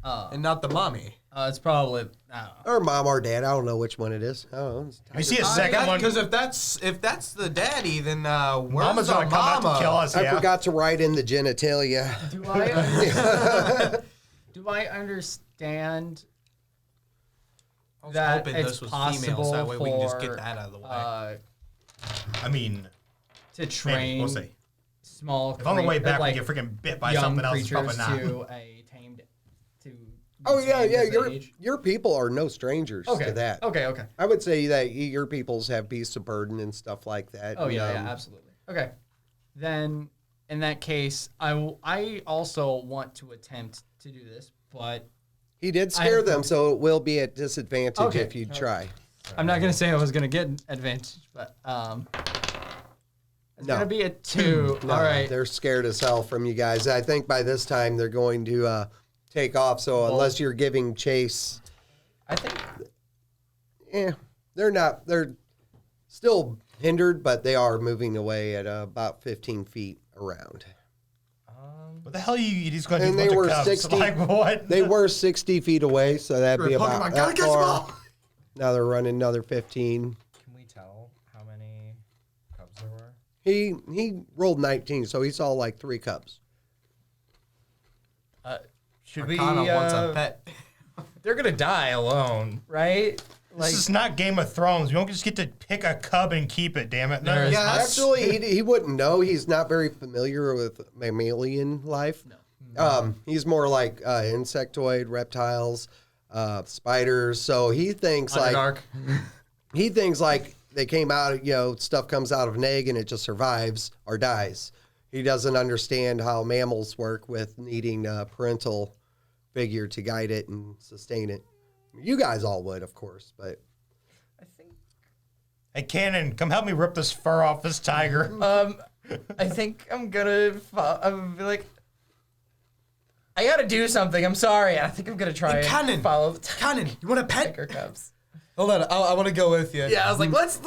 and not the mommy. It's probably, I don't know. Or mom or dad. I don't know which one it is. I don't know. We see a second one. Because if that's the daddy, then where's Mama's the gonna come out mama? to kill us. I Yeah. forgot to write in the genitalia. Do I understand I was that hoping it's this was possible female, so that way we can just for, get that out of the way. I mean, to train maybe. We'll see. small If on the way back like we get freaking bit by young something else, it's creatures probably not. to a tamed to Oh yeah, tamed yeah. as Your an age? your people are no strangers Okay. to that. Okay. I would say that your peoples have beasts of burden and stuff like that. Oh and, yeah, absolutely. Okay, then in that case, I also want to attempt to do this, but He did scare I- them, so it will be at disadvantage Okay. if you try. I'm not gonna say I was gonna get advantage, but it's No. gonna be a 2. No, All right. they're scared as hell from you guys. I think by this time they're going to take off. So unless you're giving chase, I think they're not. They're still hindered, but they are moving away at about 15 feet around. What the hell he's going to And do? they Bunch were of cubs. 60 Like what? They were 60 feet away, so that'd be about Pokemon, that gotta catch them far. all. Now they're running another 15. Can we tell how many cubs there were? He rolled 19, so he saw like 3 cubs. Should we? Arcana wants a pet. They're gonna die alone, right? This is not Game of Thrones. You don't just get to pick a cub and keep it. Damn it! No. There's- Yeah, Actually, he wouldn't know. He's not very familiar with mammalian life. No. He's more like insectoid, reptiles, spiders. So he thinks Underdark. like they came out. Stuff comes out of an egg and it just survives or dies. He doesn't understand how mammals work with needing a parental figure to guide it and sustain it. You guys all would, of course, but I think. Hey, Cannon, come help me rip this fur off this tiger. I think I'm gonna. I'm like. I gotta do something. I'm sorry. I think I'm gonna try and Cannon, follow the Cannon, you want a pet? tiger cubs. Hold on, I want to go with you. Yeah, I was like, let's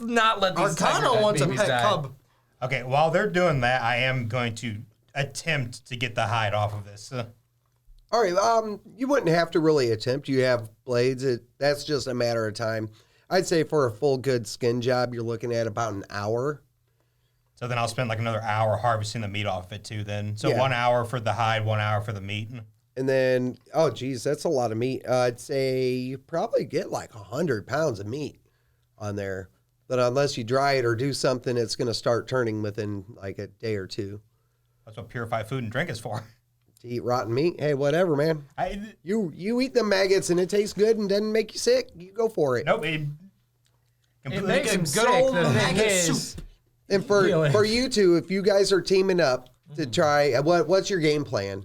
not let these Arcana tiger wants a babies pet die. cub. Okay, while they're doing that, I am going to attempt to get the hide off of this. all right. You wouldn't have to really attempt. You have blades. That's just a matter of time. I'd say for a full good skin job, you're looking at about an hour. So then I'll spend like another hour harvesting the meat off it too. Then so Yeah. 1 hour for the hide, 1 hour for the meat. And then, oh, geez, that's a lot of meat. I'd say you probably get like 100 pounds of meat on there. But unless you dry it or do something, it's going to start turning within like a day or two. That's what purified food and drink is for. To eat rotten meat, hey, whatever, man. You eat the maggots and it tastes good and doesn't make you sick. You go for it. Nope. It It completely makes him good sick. old The thing maggot is, soup. And for you two, if you guys are teaming up to try, what's your game plan?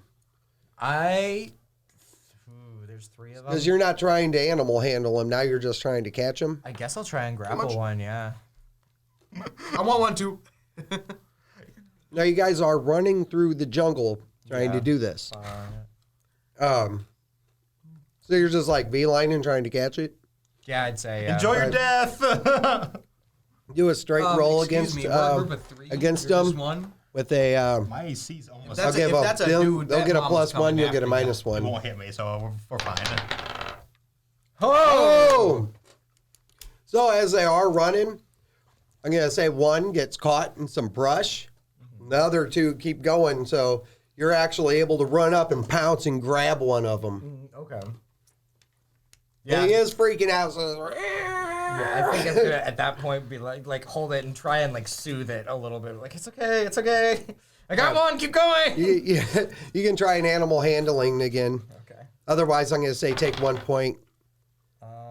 There's 3 of them. Because you're not trying to animal handle them. Now you're just trying to catch them. I guess I'll try and grapple one. Yeah. I want one too. Now you guys are running through the jungle trying to do this. So you're just like beelining trying to catch it. Yeah, I'd say. Yeah. enjoy your death. Do a straight roll Excuse against me, we're a group of 3. against You're just them. one. With a. My AC's almost. That's I'll give if that's a they'll dude, that get a mama's +1. You'll coming get a after you. -1. It won't hit me, so we're fine. Oh! So as they are running, I'm going to say one gets caught in some brush. The other 2 keep going. So you're actually able to run up and pounce and grab one of them. Okay. Yeah. He is freaking out. So Yeah, I think I'm gonna at that point be like hold it and try and like soothe it a little bit. Like it's okay. I got one. Keep going. you can try an animal handling again. Okay. Otherwise, I'm going to say take 1 point.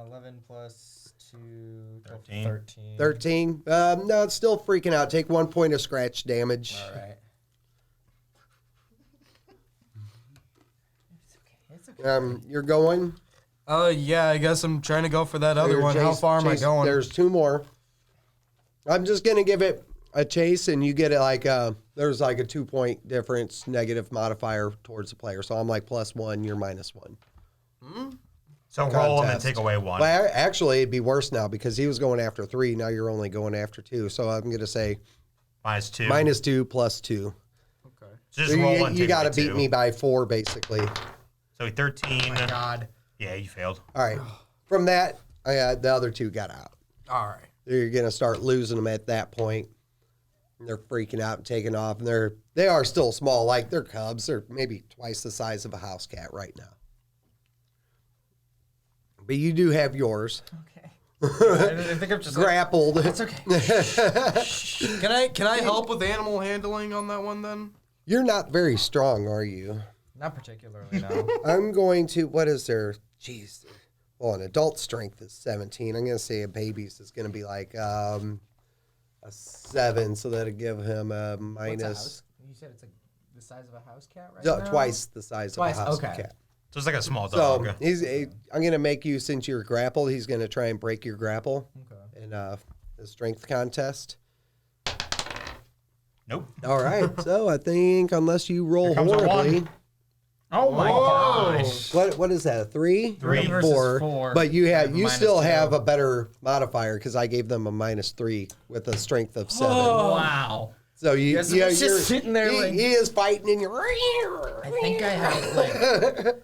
11 plus 2. 13. 13. 13. No, it's still freaking out. Take 1 point of scratch damage. All right. It's okay. You're going. Yeah, I guess I'm trying to go for that other one. How far am I going? There's 2 more. I'm just going to give it a chase, and you get it like there's like a 2 point difference negative modifier towards the player. So I'm like +1, you're -1. So roll him and contest. take away 1. Well, actually, it'd be worse now because he was going after 3. Now you're only going after 2. So I'm going to say -2. -2 plus 2. Okay. So just So roll and you take got to away beat 2. me by 4, basically. So 13. God. Yeah, you failed. All right. From that, the other 2 got out. All right. You're going to start losing them at that point. And they're freaking out and taking off. And they are still small. Like, they're cubs. They're maybe twice the size of a house cat right now. But you do have yours. Okay. I think I'm just Grappled. It's okay. Can I help with animal handling on that one then? You're not very strong, are you? Not particularly, no. I'm going to, what is their, jeez. Well, an adult strength is 17. I'm going to say a baby's is going to be like a 7, so that'll give him a What's a minus, house? You said it's the size of a house cat right now? twice the size Twice, of a house okay. cat. So it's like a small So dog. I'm going to make you, since you're grappled, he's going to try and break your grapple Okay. in the strength contest. Nope. All right. So I think unless you roll Here comes a horribly, 1. Oh my gosh. what is that? A 3? 3 versus 4. 4. But you Minus still 2. have a better modifier because I gave them a -3 with a strength of 7. Wow. So Yes, it's just you're sitting there like- he is fighting and you're. I think I have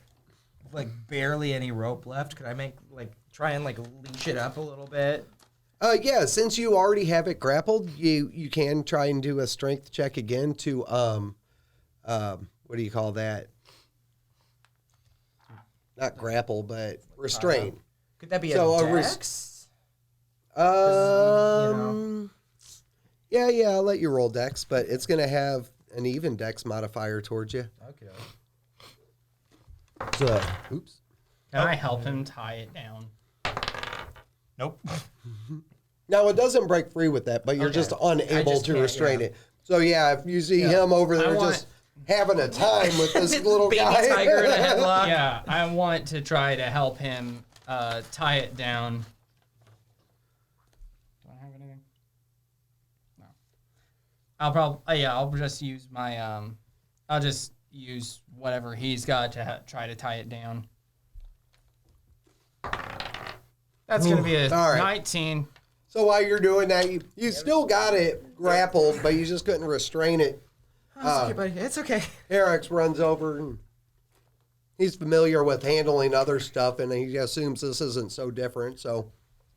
like barely any rope left. Could I try and leash it up a little bit? Yeah, since you already have it grappled, you can try and do a strength check again to what do you call that? Not grapple, but restrain. Could that be So a a dex? Yeah, I'll let you roll dex, but it's gonna have an even dex modifier towards you. Okay. So, oops. Can I help him tie it down? Nope. Now it doesn't break free with that, but you're Okay. just I unable just to can't, restrain yeah. it. So yeah, if you see him over there want- just having a time with this little Baby guy. tiger in a headlock. Yeah, I want to try to help him tie it down. Do I have anything? No. I'll just use my I'll just use whatever he's got to try to tie it down. That's gonna be a All right. 19. So while you're doing that, you still got it grappled, but you just couldn't restrain it. It's okay, buddy. It's okay. Eric's runs over and he's familiar with handling other stuff, and he assumes this isn't so different. So,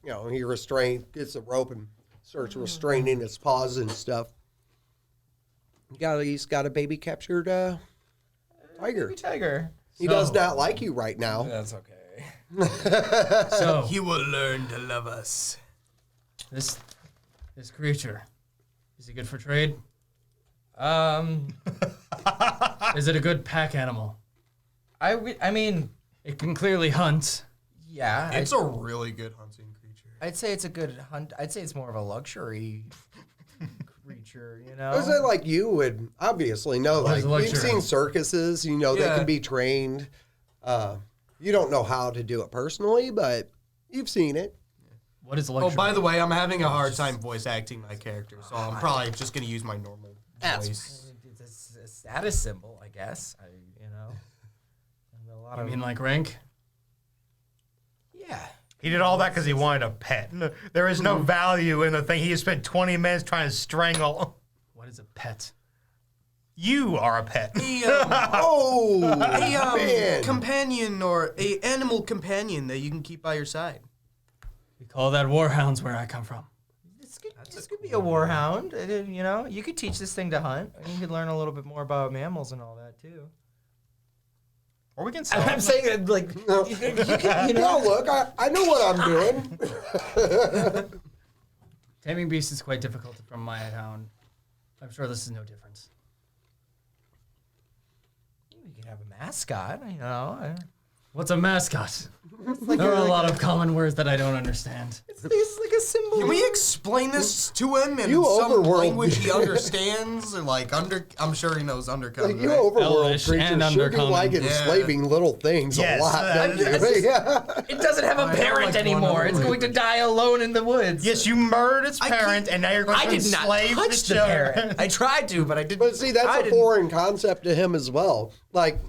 he gets the rope and starts restraining his paws and stuff. He's got a baby captured tiger. Baby tiger. He does not like you right now. That's okay. So He will learn to love us. this creature, is he good for trade? Is it a good pack animal? I mean, It can clearly hunt. yeah. It's a really good hunting creature. I'd say it's a good hunt. I'd say it's more of a luxury creature, Is it like you would obviously know? What is Like you've luxury? seen circuses, they Yeah. can be trained. You don't know how to do it personally, but you've seen it. What is Oh, luxury? by the way, I'm having a hard time voice acting my character, so I'm probably just going to use my normal voice. It's a status symbol, I guess. And a lot I of mean, like rank? yeah. He did all that because he wanted a pet. There is no value in the thing. He spent 20 minutes trying to strangle. What is a pet? You are a pet. Oh, man. Companion or a animal companion that you can keep by your side. We call that warhounds where I come from. This could be a warhound. You could teach this thing to hunt. And you could learn a little bit more about mammals and all that too. Or we can sell I'm him. saying that, like, No, look, I know what I'm doing. Taming beasts is quite difficult from my hound. I'm sure this is no difference. you could have a mascot. What's a mascot? There are a lot of common words that I don't understand. It's like a symbol. Can we explain this to him in You some overworld language he me. understands? Or I'm sure he knows undercover. Like you right? overworld Elvish creatures and should be undercommon. like Yeah. enslaving little things Yes, a lot, don't you? just- Yeah. It doesn't have a I know, parent like, one anymore. of It's them. going to die alone in the woods. Yes, you murdered its parent, and now you're going I to did not enslave touch the children. parent. I tried to, but I didn't. But see, that's I a didn't- foreign concept to him as well. Like,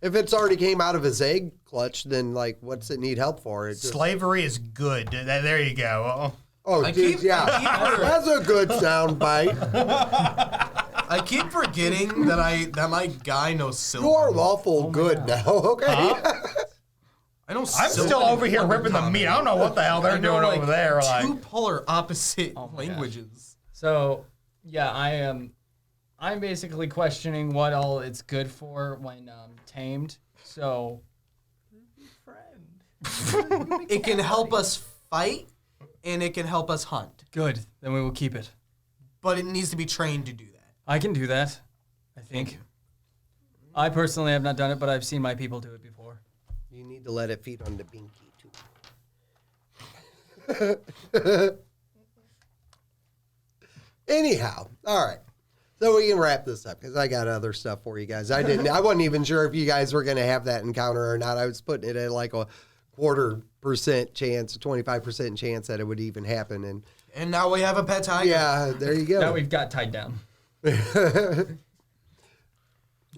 If it's already came out of his egg clutch, then like, what's it need help for? It just, Slavery is good. There you go. oh, I geez, keep- yeah, I keep- that's a good sound bite. I keep forgetting that my guy knows silver. You are lawful good now, okay? I know I'm silver still over and here ripping the uncommon. meat. I don't know what the hell they're I know, doing like, over there. Like, two polar opposite my gosh. languages. So, yeah, I'm basically questioning what all it's good for when tamed. So, friend. It can help us fight, and it can help us hunt. Good. Then we will keep it. But it needs to be trained to do that. I can do that. I think. I personally have not done it, but I've seen my people do it before. You need to let it feed on the binky too. Anyhow, all right. So we can wrap this up because I got other stuff for you guys. I wasn't even sure if you guys were going to have that encounter or not. I was putting it at like a 0.25% chance, a 25% chance that it would even happen. And now we have a pet tiger. yeah, there you go. Now we've got tied down.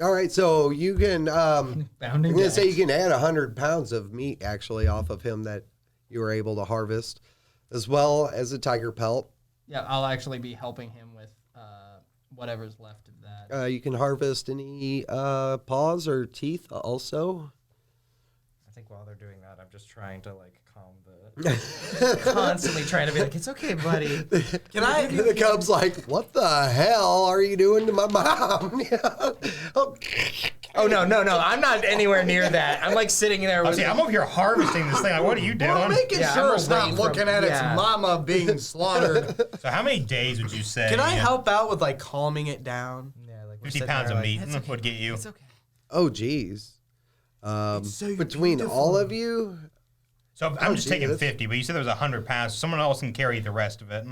All right, so you can. I'm Bounding going to say back. you can add 100 pounds of meat actually off of him that you were able to harvest, as well as a tiger pelt. Yeah, I'll actually be helping him with whatever's left of that. You can harvest any paws or teeth also. I think while they're doing that, I'm just trying to like calm the. Constantly trying to be like, it's okay, buddy. Can I? The cub's like, "What the hell are you doing to my mom?" Oh no! I'm not anywhere near that. I'm like sitting there with. see, I'm over here harvesting this thing. Like, what are you doing? We're making Yeah, sure I'm it's not away from- looking at its yeah. mama being slaughtered. So how many days would you say? Can I help out with like calming it down? Yeah, like we're 50 sitting pounds there of like, meat "It's okay, would get you. It's okay. Oh, geez. so Between beautiful. all of you, So I'm just taking Jesus. 50, but you said there was 100 pounds. So someone else can carry the rest of it.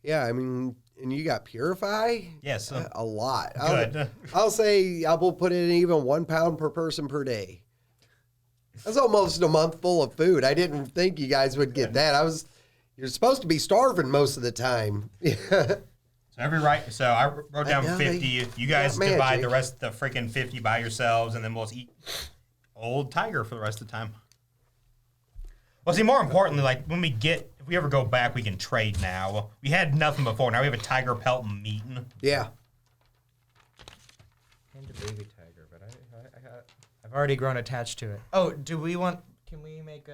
yeah. I mean, and you got purify. Yes. A lot. Good. I'll say I will put in even 1 pound per person per day. That's almost a month full of food. I didn't think you guys would get that. You're supposed to be starving most of the time. So I wrote down Yeah, 50. You guys got divide magic. the rest of the freaking 50 by yourselves, and then we'll eat old tiger for the rest of the time. Well, see, more importantly, like if we ever go back, we can trade now. We had nothing before. Now we have a tiger pelt and meat. Yeah. And a baby tiger, but I've already grown attached to it. Oh, can we make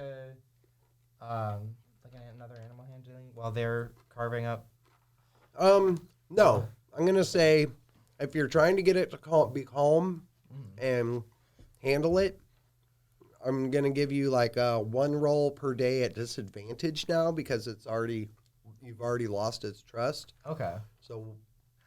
another animal handling while they're carving up? No. I'm gonna say if you're trying to get it to be calm and handle it, I'm gonna give you like 1 roll per day at disadvantage now because you've already lost its trust. Okay. So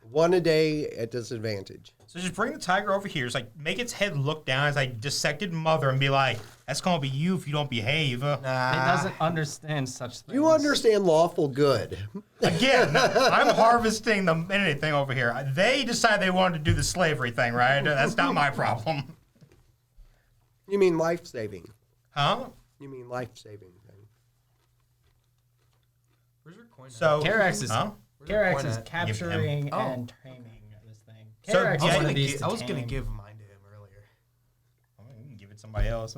1 a day at disadvantage. So just bring the tiger over here. Just like make its head look down as I dissected mother and be like, "That's gonna be you if you don't behave." It doesn't understand such things. You understand lawful good. Again, I'm harvesting anything over here. They decide they wanted to do the slavery thing, right? That's not my problem. You mean life saving? Huh? You mean life saving thing? Where's your coin? So Karax is Huh? Karax is at? capturing Oh. and taming this thing. So, Karax yeah, is one of these I was gonna tame. give mine to him earlier. You can give it to somebody else.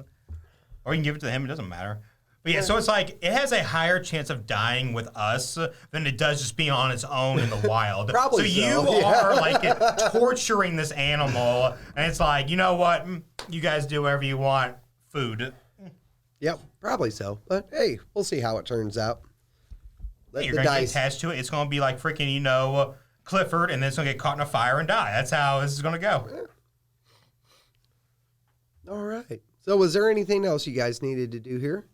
Or you can give it to him. It doesn't matter. But yeah, so it's like it has a higher chance of dying with us than it does just being on its own in the wild. Probably so. You so, yeah. are like torturing this animal, and it's like, you know what? You guys do whatever you want. Food. Yep, probably so. But hey, we'll see how it turns out. Let You're the gonna get dice. attached to it. It's gonna be like freaking, Clifford, and then it's gonna get caught in a fire and die. That's how this is gonna go. All right. So, was there anything else you guys needed to do here?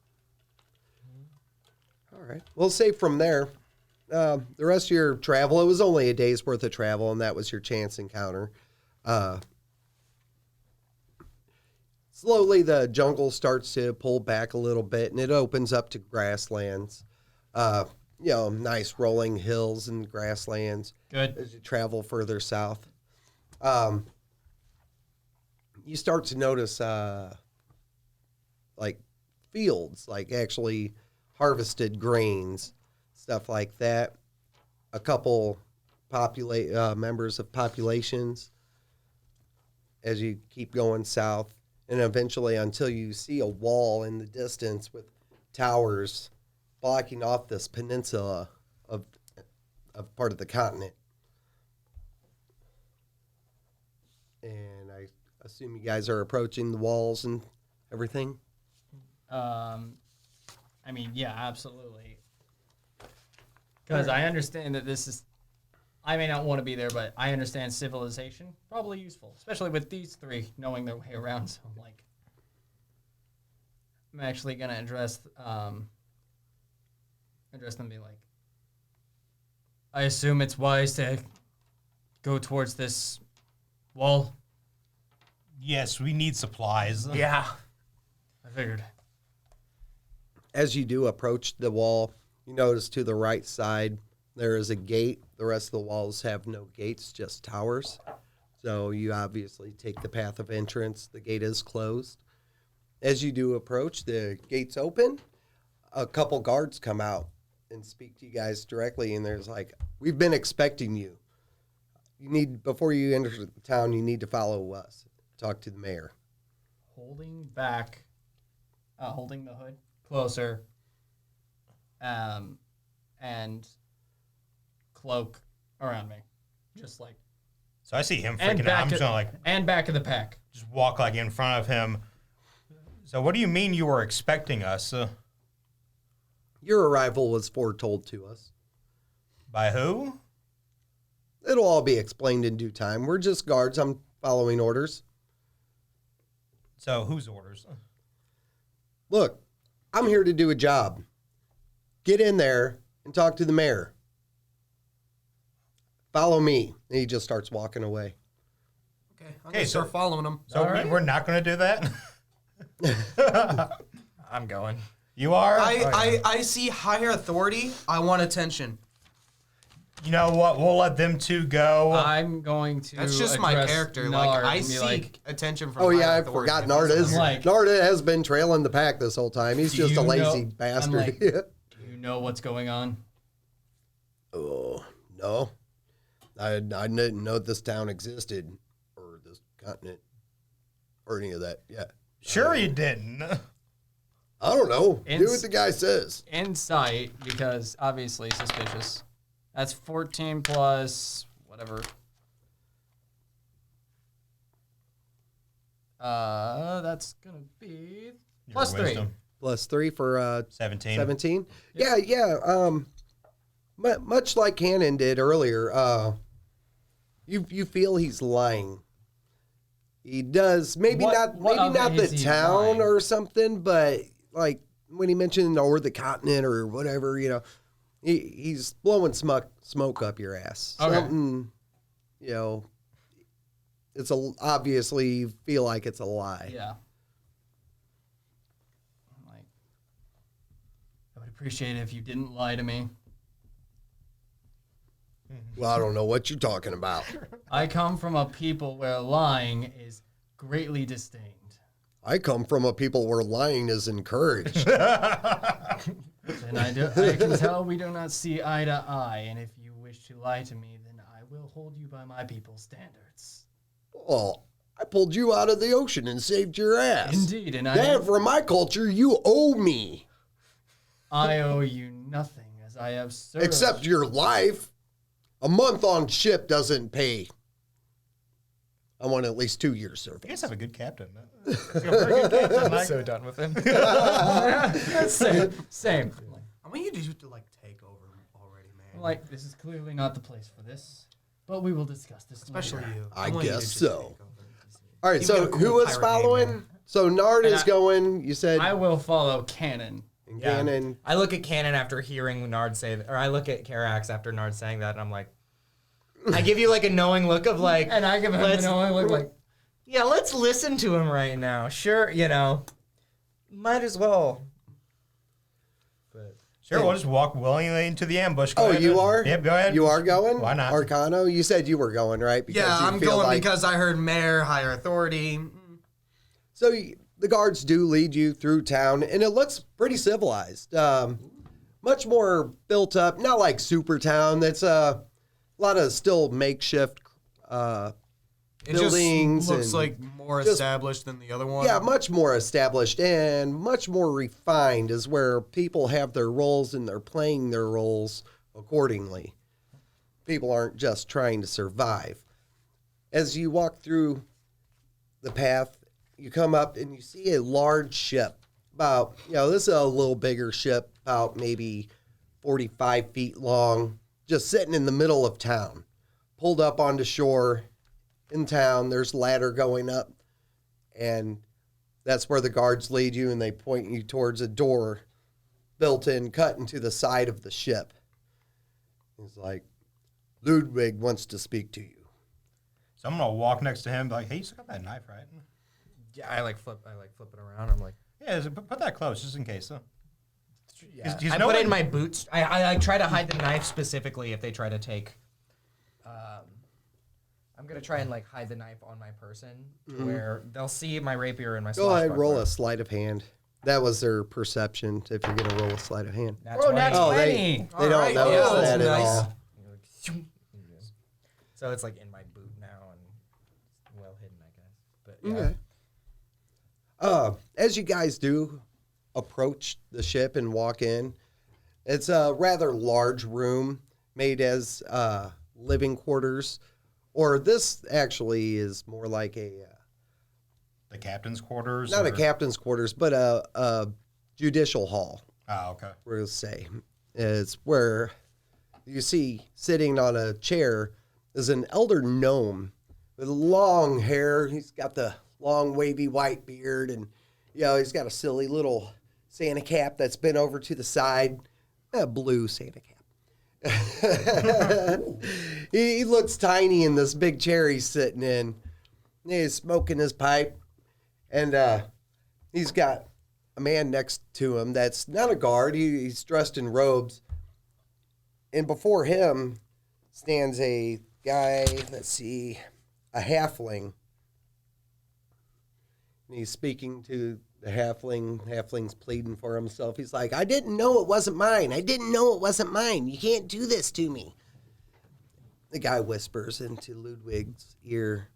All right. We'll say from there, the rest of your travel, it was only a day's worth of travel, and that was your chance encounter. Slowly, the jungle starts to pull back a little bit, and it opens up to grasslands. Nice rolling hills and grasslands. Good. As you travel further south. You start to notice like fields, like actually harvested grains, stuff like that. A couple members of populations, as you keep going south, and eventually until you see a wall in the distance with towers blocking off this peninsula of part of the continent. And I assume you guys are approaching the walls and everything? I mean, yeah, absolutely. Because I understand that this is, I may not want to be there, but I understand civilization, probably useful, especially with these three knowing their way around. So I'm like, I'm actually going to address them and be like, I assume it's wise to go towards this wall. Yes, we need supplies. Yeah. I figured. As you do approach the wall, you notice to the right side there is a gate. The rest of the walls have no gates, just towers. So you obviously take the path of entrance. The gate is closed. As you do approach, the gate's open. A couple guards come out and speak to you guys directly, and there's like, we've been expecting you. Before you enter the town, you need to follow us. Talk to the mayor. Holding the hood closer, and cloak around me, just like. So I see him And freaking out. I'm just gonna back of the pack. just walk like in front of him. So what do you mean you were expecting us? Your arrival was foretold to us. By who? It'll all be explained in due time. We're just guards. I'm following orders. So whose orders? Look, I'm here to do a job. Get in there and talk to the mayor. Follow me. And he just starts walking away. Okay, I'm gonna start following him. So we're not going to do that? I'm going. You are? I see higher authority. I want attention. You know what? We'll let them two go. I'm going to. That's just my address character. Nard Like I and be seek like, attention from. Oh, higher yeah, I authority. forgot If Narda it's is. Like- Narda has been trailing the pack this whole time. He's Do just a you lazy know- bastard. I'm like, do you know what's going on? Oh, no. I didn't know this town existed, or this continent, or any of that. Yeah. Sure you didn't. I don't know. Do Ins- what the guy says. Insight, because obviously suspicious. That's 14 plus whatever. That's gonna be plus Your 3. wisdom. Plus 3 for 17. 17. Yeah. Much like Cannon did earlier, you feel he's lying. He does maybe What not of it the is he town lying? or something, but like when he mentioned or the continent or whatever, he's blowing smoke up your ass. Okay. Something, it's obviously you feel like it's a lie. Yeah. I'm like, I would appreciate it if you didn't lie to me. Well, I don't know what you're talking about. I come from a people where lying is greatly disdained. I come from a people where lying is encouraged. And I can tell we do not see eye to eye, and if you wish to lie to me, then I will hold you by my people's standards. Well, I pulled you out of the ocean and saved your ass. Indeed, and That, for my culture, you owe me. I owe you nothing, as I have served. Except your life. A month on ship doesn't pay. I want at least 2 years You service. guys have a good captain. He's got a very good captain, Mike. So done with him. Same. I want you to like take over already, man. Like, this is clearly not the place for this, but we will discuss this Especially later. you. I want you to guess just so. take over. All right, You've so got a cool who was pirate name, following? man. So Nard And is I- going, you said, I will follow Cannon. and Yeah. Gannon. I look at Cannon after hearing Nard say that, or I look at Karax after Nard saying that, and I'm like, I give you like a knowing look of like, And I give him Let's- an only look like, yeah, let's listen to him right now. Sure, might as well. But Sure, we'll just walk willingly into the ambush. Go Oh, ahead. you are? Yep, go ahead. You are going? Why not? Arcano? You said you were going, right? Because Yeah, you I'm feel going like- because I heard mayor, higher authority. So the guards do lead you through town, and it looks pretty civilized. Much more built up, not like super town. That's a lot of still makeshift It buildings. just looks and like more just- established than the other one. Yeah, much more established and much more refined is where people have their roles and they're playing their roles accordingly. People aren't just trying to survive. As you walk through the path, you come up and you see a large ship. About, this is a little bigger ship, about maybe 45 feet long, just sitting in the middle of town. Pulled up onto shore in town. There's a ladder going up, and that's where the guards lead you, and they point you towards a door built in, cut into the side of the ship. He's like, Ludwig wants to speak to you. So I'm gonna walk next to him, and be like, "Hey, you still got that knife, right?" Yeah, I flip it around. I'm like, Yeah, put that close just in case. yeah. He's I no put it one- in my boots. I try to hide the knife specifically if they try to take. I'm gonna try and hide the knife on my person to where they'll see my rapier and my. Go ahead, roll swashbuckler. a sleight of hand. That was their perception, if you're going to roll a sleight of hand. Nat Bro, 20. nat Oh, 20. they All don't right, know yeah, that that's at nice. all. So it's in my boot now and well hidden, I guess. But yeah. Okay. As you guys do approach the ship and walk in, it's a rather large room made as living quarters, or this actually is more like The captain's quarters. not a or- captain's quarters, but a judicial hall. Oh, okay. We'll say is where you see sitting on a chair is an elder gnome with long hair. He's got the long wavy white beard, and he's got a silly little Santa cap that's been over to the side, a blue Santa cap. he looks tiny in this big chair he's sitting in. He's smoking his pipe, and he's got a man next to him that's not a guard. He's dressed in robes. And before him stands a guy, let's see, a halfling. And he's speaking to the halfling. Halfling's pleading for himself. He's like, I didn't know it wasn't mine. I didn't know it wasn't mine. You can't do this to me. The guy whispers into Ludwig's ear.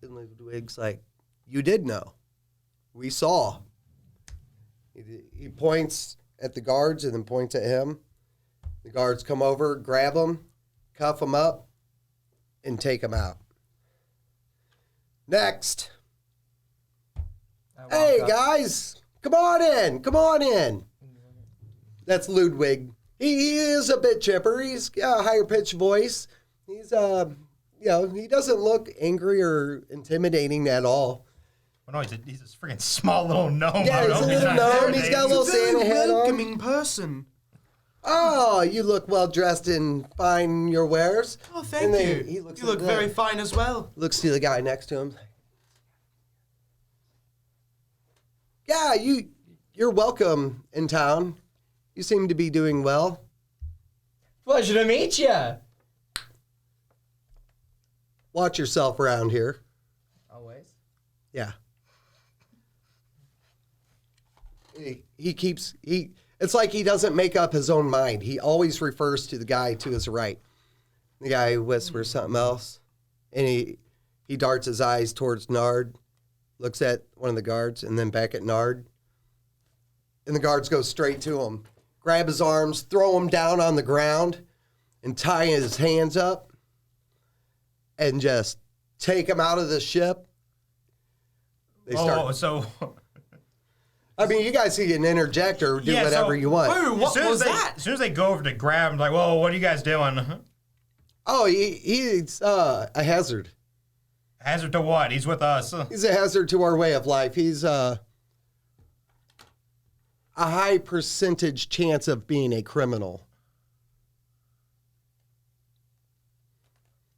And Ludwig's like, you did know. We saw. He points at the guards and then points at him. The guards come over, grab him, cuff him up, and take him out. Next. Hey, guys, come on in. Come on in. That's Ludwig. He is a bit chipper. He's got a higher pitched voice. He's, he doesn't look angry or intimidating at all. Well, no, he's a freaking small little gnome. Yeah, I don't he's a know if little not gnome. He's got a little Very Santa hat on. welcoming person. Oh, you look well dressed in fine your wares. Oh, thank And then you. he looks You at look the- very fine as well. Looks to the guy next to him. Yeah, you're welcome in town. You seem to be doing well. Pleasure to meet you. Watch yourself around here. Always. Yeah. It's like he doesn't make up his own mind. He always refers to the guy to his right. The guy whispers something else, and he darts his eyes towards Nard, looks at one of the guards, and then back at Nard. And the guards go straight to him, grab his arms, throw him down on the ground, and tie his hands up, and just take him out of the ship. They start. So I mean, you guys can interject or do Yeah, whatever so- you want. Wait, what was that? As soon as they go over to grab him, like, whoa, what are you guys doing? Oh, he's a hazard. Hazard to what? He's with us. He's a hazard to our way of life. He's a high percentage chance of being a criminal.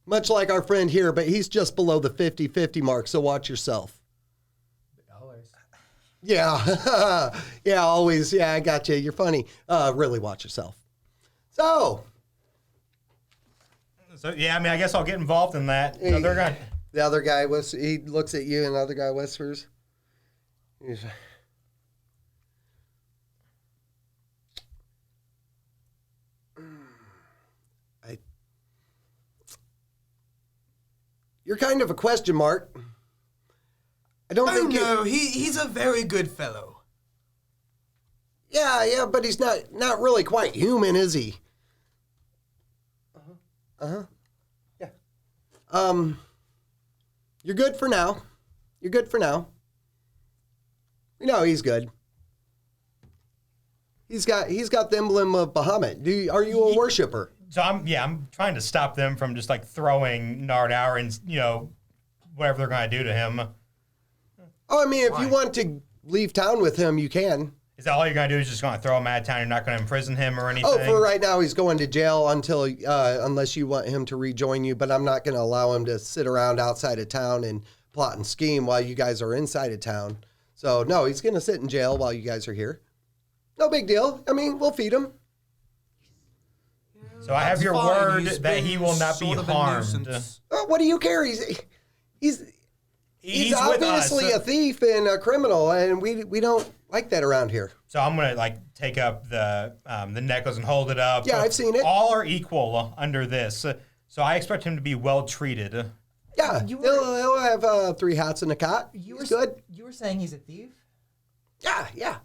Much like our friend here, but he's just below the 50-50 mark, so watch yourself. Always. Yeah. Yeah, always. Yeah, I got you. You're funny. Really watch yourself. So, So yeah, I mean, I guess I'll get involved in that. So they're going. the other guy he looks at you and the other guy whispers. He's, you're kind of a question mark. I don't Oh think. no, he's a very good fellow. Yeah, but he's not really quite human, is he? Yeah. You're good for now. You're good for now. You know he's good. He's got the emblem of Bahamut. Are you a worshiper? So I'm trying to stop them from just like throwing Nardauer and whatever they're going to do to him. Oh, I mean, if you want to leave town with him, you can. Is that all you're going to do? Is just going to throw him out of town? You're not going to imprison him or anything? Oh, for right now, he's going to jail until unless you want him to rejoin you. But I'm not going to allow him to sit around outside of town and plot and scheme while you guys are inside of town. So no, he's going to sit in jail while you guys are here. No big deal. I mean, we'll feed him. So I have your word that he will not be harmed. What do you care? He's He's obviously with us. a thief and a criminal, and we don't like that around here. So I'm gonna take up the necklace and hold it up. Yeah, I've seen it. All are equal under this. So I expect him to be well treated. Yeah, he'll have 3 hats and a cot. He's good. You were saying he's a thief? Yeah.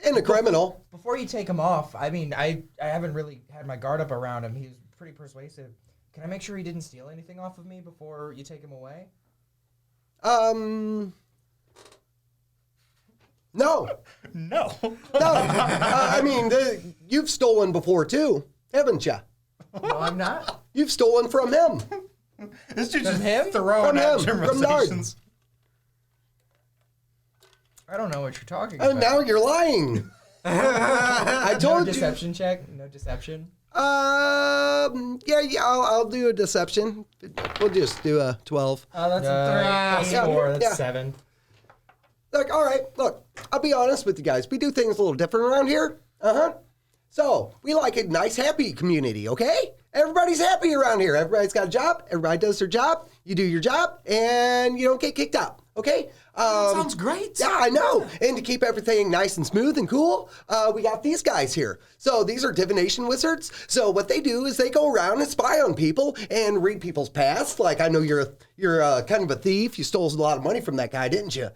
And a criminal. Before you take him off, I mean, I haven't really had my guard up around him. He was pretty persuasive. Can I make sure he didn't steal anything off of me before you take him away? No. No. I mean, you've stolen before too, haven't you? No, I'm not. You've stolen from him. This dude's From just him? throwing From out him, from Nard. generalizations. I don't know what you're talking And about. now you're lying. I No told you. deception check? No deception? Yeah, I'll do a deception. We'll just do a 12. Oh, that's a 3 plus yeah, 4. That's yeah. 7. Look, all right, look, I'll be honest with you guys. We do things a little different around here. So, we like a nice, happy community, okay? Everybody's happy around here. Everybody's got a job. Everybody does their job. You do your job, and you don't get kicked out, okay? Sounds great. Yeah, I know. And to keep everything nice and smooth and cool, we got these guys here. So these are Divination Wizards. So what they do is they go around and spy on people and read people's past. Like, I know you're kind of a thief. You stole a lot of money from that guy, didn't you?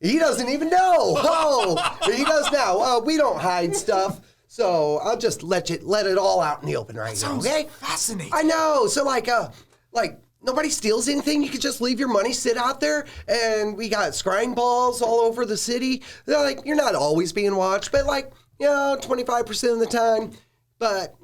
He doesn't even know. Oh, he does now. We don't hide stuff. So I'll just let it all out in the open right now, okay? Fascinating. I know. So like nobody steals anything. You can just leave your money sit out there, and we got scrying balls all over the city. They're like, you're not always being watched, but 25% of the time. But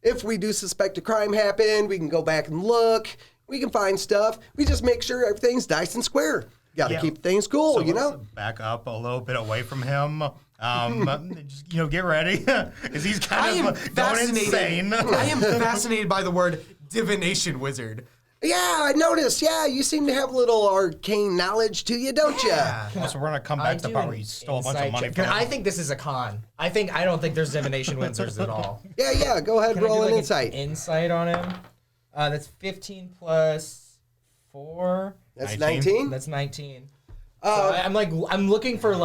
if we do suspect a crime happened, we can go back and look. We can find stuff. We just make sure everything's nice and square. Got to keep things cool, So you know. let's back up a little bit away from him. Just get ready, because he's I am kind of going fascinated. insane. I am fascinated by the word divination wizard. Yeah, I noticed. Yeah, you seem to have a little arcane knowledge to you, don't you? Also, we're gonna come back to the part where you stole a bunch of money from him. I think this is a con. I don't think there's Divination Wizards at all. Yeah. Go ahead, Can I roll do an like insight. Insight on him. That's 15 plus 4. That's 19? 19. That's 19. So I'm looking for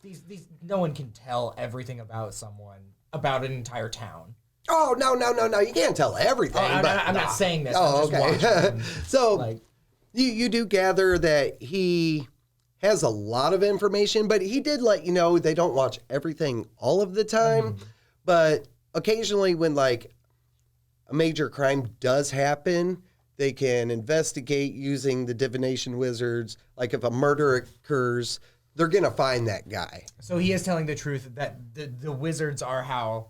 these. No one can tell everything about someone, about an entire town. Oh, no. You can't tell everything. I'm not saying this. Oh, I'm just okay. watching. So you do gather that he has a lot of information, but he did let you know they don't watch everything all of the time. But occasionally when a major crime does happen, they can investigate using the Divination Wizards. Like if a murder occurs, they're going to find that guy. So he is telling the truth that the wizards are how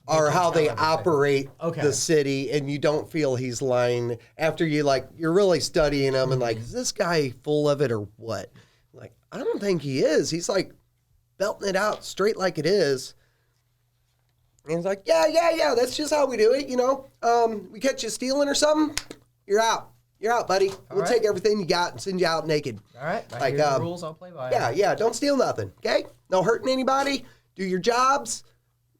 They everything. operate Okay. the city, and you don't feel he's lying after you're really studying him and is this guy full of it or what? I don't think he is. He's belting it out straight like it is. And he's like, yeah, that's just how we do it, we catch you stealing or something, you're out, buddy. We'll right. take everything you got and send you out naked. All right. I hear the rules. I'll play by. Yeah, don't steal nothing, okay? No hurting anybody. Do your jobs.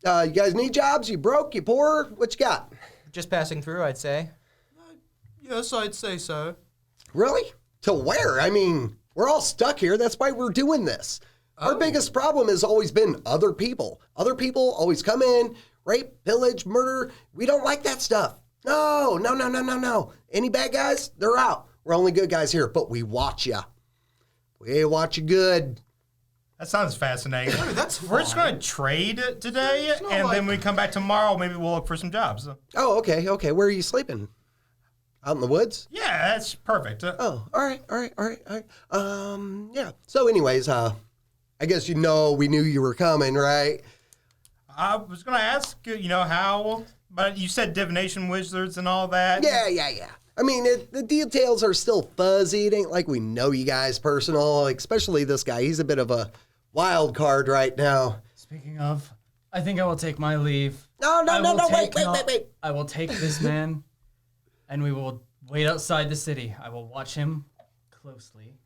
You guys need jobs? You broke? You poor? What you got? Just passing through, I'd say. Yes, I'd say so. Really? To where? I mean, we're all stuck here. That's why we're doing this. Our biggest problem has always been other people. Other people always come in, rape, pillage, murder. We don't like that stuff. No. Any bad guys? They're out. We're only good guys here, but we watch ya. We watch you good. That sounds fascinating. That's We're just going to trade today, and then when we come back tomorrow, maybe we'll look for some jobs. Oh, okay. Where are you sleeping? Out in the woods? Yeah, that's perfect. Oh, all right. Yeah. So anyways, I guess we knew you were coming, right? I was going to ask, how, but you said Divination Wizards and all that. Yeah. I mean, the details are still fuzzy. It ain't like we know you guys personal, like, especially this guy. He's a bit of a wild card right now. Speaking of, I think I will take my leave. No, wait. I will take this man, and we will wait outside the city. I will watch him closely.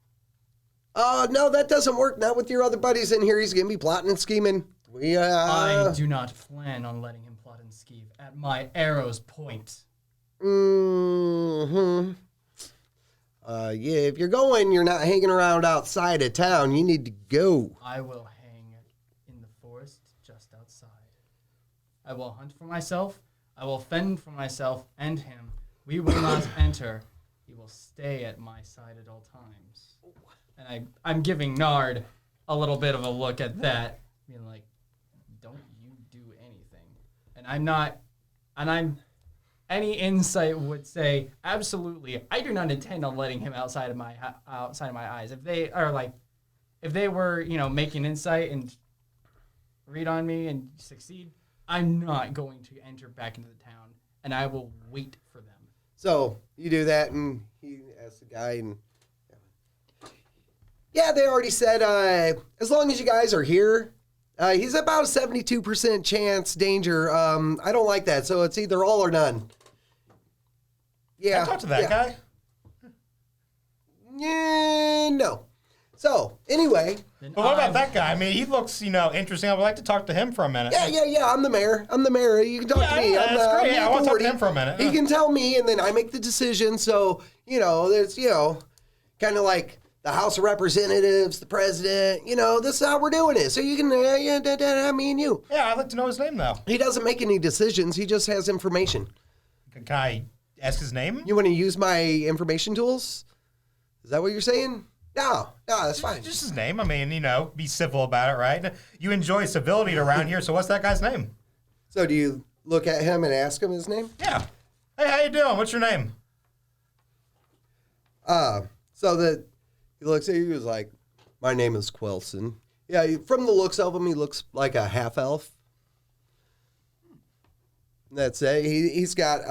Oh, no, that doesn't work. Not with your other buddies in here. He's going to be plotting and scheming. I do not plan on letting him plot and scheme at my arrow's point. Mm-hmm. Yeah, if you're not hanging around outside of town. You need to go. I will hang in the forest just outside. I will hunt for myself. I will fend for myself and him. We will not enter. He will stay at my side at all times. And I'm giving Nard a little bit of a look at that, being like, don't you do anything. Any insight would say, absolutely, I do not intend on letting him outside of my eyes. If they were, making insight and read on me and succeed, I'm not going to enter back into the town, and I will wait for them. So you do that, and he asks the guy, and yeah, they already said as long as you guys are here. He's about a 72% chance danger. I don't like that, so it's either all or none. Yeah. Can I talk to that guy? Yeah, no. So, anyway. But what about that guy? I mean, he looks, interesting. I would like to talk to him for a minute. Yeah. I'm the mayor. You can talk to me. That's great. I want to talk to him for a minute. He can tell me, and then I make the decision. So, there's, kind of like the House of Representatives, the president. This is how we're doing it. So you can, me and you. Yeah, I'd like to know his name, though. He doesn't make any decisions. He just has information. Can I ask his name? You want to use my information tools? Is that what you're saying? No, that's fine. Just his name. I mean, be civil about it, right? You enjoy civility around here, so what's that guy's name? So do you look at him and ask him his name? Yeah. Hey, how you doing? What's your name? So that he looks at you, he was like, my name is Quelson. Yeah, from the looks of him, he looks like a half-elf. That's it. He's got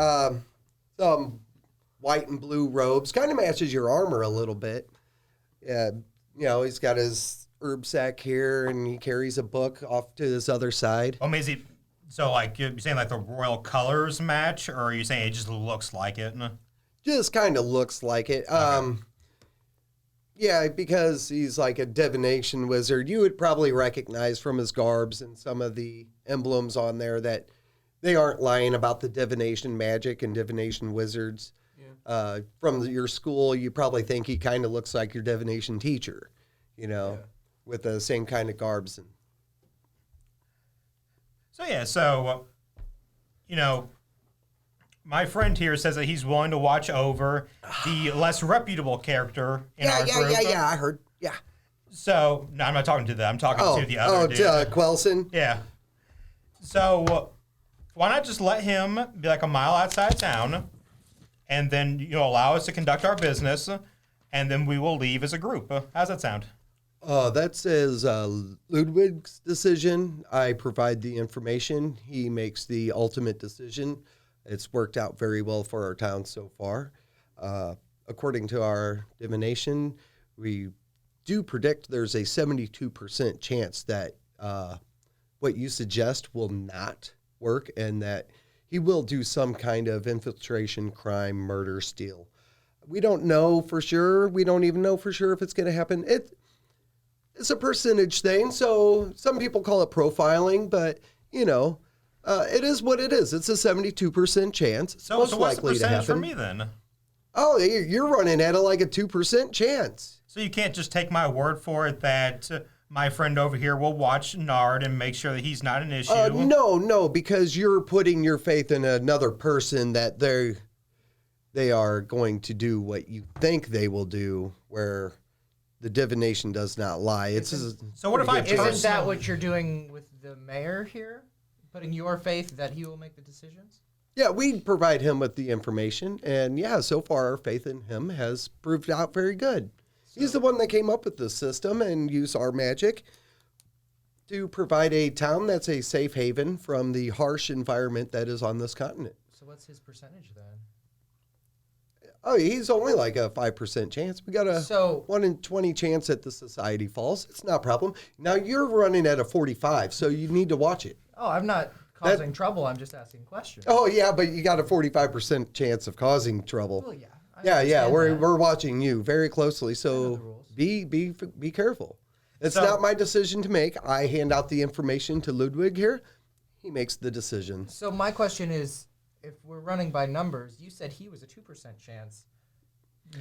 some white and blue robes. Kind of matches your armor a little bit. Yeah, he's got his herb sack here, and he carries a book off to this other side. Oh, is he? So, you're saying the royal colors match, or are you saying it just looks like it? Just kind of looks like it. Okay. Yeah, because he's like a divination wizard. You would probably recognize from his garbs and some of the emblems on there that they aren't lying about the divination magic and divination wizards. Yeah. From your school, you probably think he kind of looks like your divination teacher, with the same kind of garbs. So, my friend here says that he's willing to watch over the less reputable character in our group. Yeah, I heard. Yeah. So, no, I'm not talking to them. I'm talking to the other dude. Quelson? Yeah. So, why not just let him be like a mile outside town, and then allow us to conduct our business, and then we will leave as a group. How's that sound? That's Ludwig's decision. I provide the information. He makes the ultimate decision. It's worked out very well for our town so far. According to our divination, we do predict there's a 72% chance that what you suggest will not work, and that he will do some kind of infiltration, crime, murder, steal. We don't know for sure. We don't even know for sure if it's going to happen. It's a percentage thing, so some people call it profiling, but, it is what it is. It's a 72% chance. So what's the percentage for me then? Oh, you're running at like a 2% chance. So you can't just take my word for it that my friend over here will watch Nard and make sure that he's not an issue. No, because you're putting your faith in another person that they are going to do what you think they will do, where the divination does not lie. So what if I Isn't that what you're doing with the mayor here? Putting your faith that he will make the decisions? Yeah, we provide him with the information, and yeah, so far our faith in him has proved out very good. He's the one that came up with the system and used our magic to provide a town that's a safe haven from the harsh environment that is on this continent. So what's his percentage then? Oh, he's only like a 5% chance. We got a 1 in 20 chance that the society falls. It's not a problem. Now you're running at a 45, so you need to watch it. Oh, I'm not causing trouble. I'm just asking questions. Oh yeah, but you got a 45% chance of causing trouble. Well, yeah. Yeah. We're We're watching you very closely, so be careful. It's not my decision to make. I hand out the information to Ludwig here. He makes the decision. So my question is, if we're running by numbers, you said he was a 2% chance.